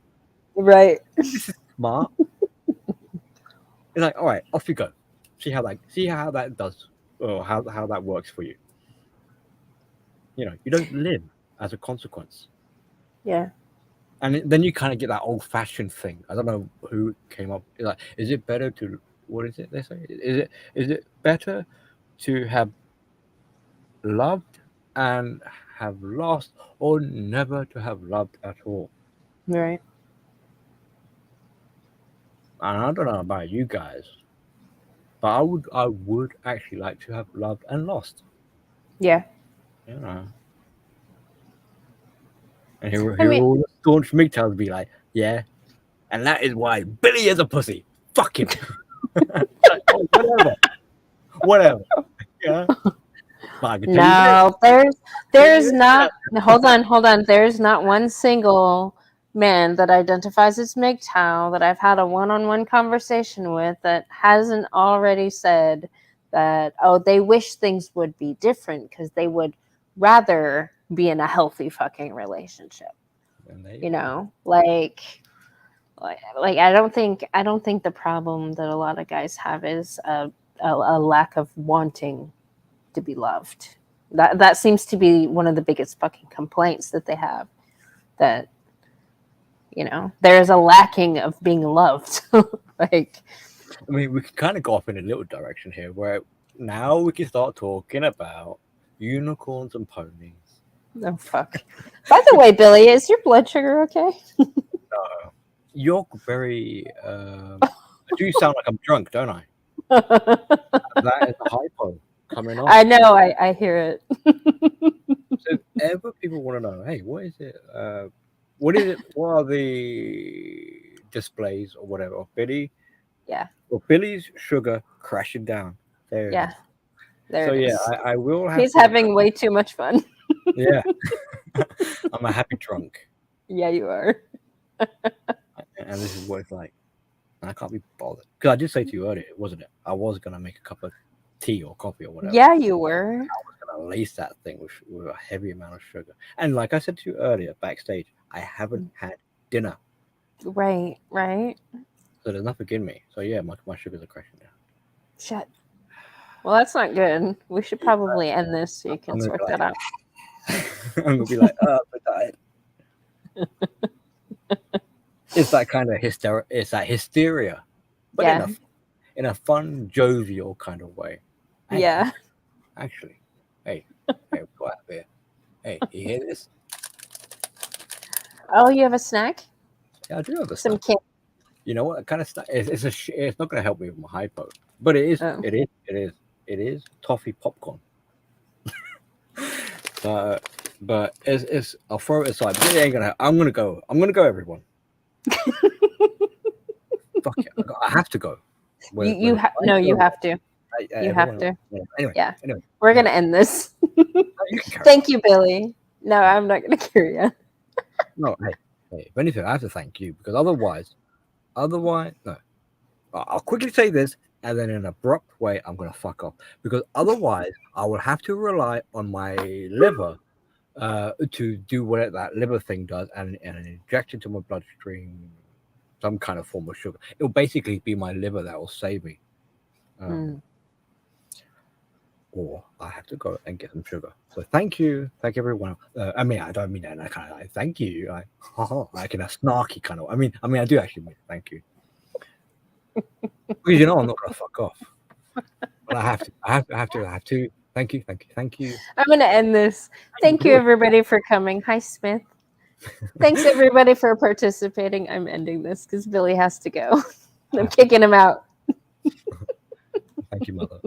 Right. This is smart. It's like, all right, off you go. See how that does, or how that works for you. You know, you don't live as a consequence. Yeah. And then you kind of get that old-fashioned thing. I don't know who came up. Like, is it better to, what is it they say? Is it better to have loved and have lost, or never to have loved at all? Right. And I don't know about you guys, but I would actually like to have loved and lost. Yeah. You know. And here I mean, all the staunch MGTOWs be like, yeah, and that is why Billy is a pussy. Fuck him. Like, oh, whatever. Yeah. But I can tell you no, there's not. Hold on. There's not one single man that identifies as MGTOW that I've had a one-on-one conversation with that hasn't already said that, oh, they wish things would be different because they would rather be in a healthy fucking relationship. You know, like I don't think the problem that a lot of guys have is a lack of wanting to be loved. That seems to be one of the biggest fucking complaints that they have, that, you know, there's a lacking of being loved. Like, I mean, we can kind of go off in a little direction here, where now we can start talking about unicorns and ponies. oh fuck. By the way, Billy, is your blood sugar okay? You're very I do sound like I'm drunk, don't I? That is a hypo coming on. I know, I hear it. So if ever people want to know, hey, what is it? What are the displays or whatever of Billy Yeah. Well, Billy's sugar crashing down. There it Yeah. is. There So it yeah, is. I will have He's to. having way too much fun. Yeah, I'm a happy drunk, Yeah, you are. and this is what it's like. I can't be bothered because I did say to you earlier, wasn't it? I was gonna make a cup of tea or coffee or whatever. Yeah, you were. I was gonna lace that thing with a heavy amount of sugar. And like I said to you earlier backstage, I haven't had dinner, Right, right. so there's nothing in me. So yeah, my sugars are crashing down. Shit. Well, that's not good. We should probably end this so you I'm can gonna sort be that like, out. I'm gonna be like, oh, I'm tired. It's that kind of hysteria. It's that hysteria, but Yeah. in a fun, jovial kind of way. Hey, Yeah. Actually, hey, go out there. Hey, you hear this? Oh, you have a snack? Yeah, I do have a Some snack. cake. You know what kind of snack? It's not going to help me with my hypo, but it is. Oh. It is toffee popcorn. But it's I'll throw it aside. But it ain't gonna. I'm gonna go. Everyone. Fuck it. I have to go. You have no. You have to. You have to. Anyway. Yeah. Anyway. We're gonna end this. You can carry Thank you, Billy. No, I'm not gonna carry you. No, hey, if anything, I have to thank you because otherwise, no. I'll quickly say this, and then in an abrupt way, I'm gonna fuck off because otherwise, I will have to rely on my liver to do what that liver thing does and inject into my bloodstream some kind of form of sugar. It'll basically be my liver that will save me. Or I have to go and get some sugar. So thank you everyone. I mean, I don't mean that in that kind of like thank you. Like in a snarky kind of. I mean, I do actually mean thank you because I'm not gonna fuck off. But I have to. Thank you. I'm gonna end this. Thank you, everybody, for coming. Hi, Smith. Thanks, everybody, for participating. I'm ending this because Billy has to go. I'm kicking him out. Thank you, mother.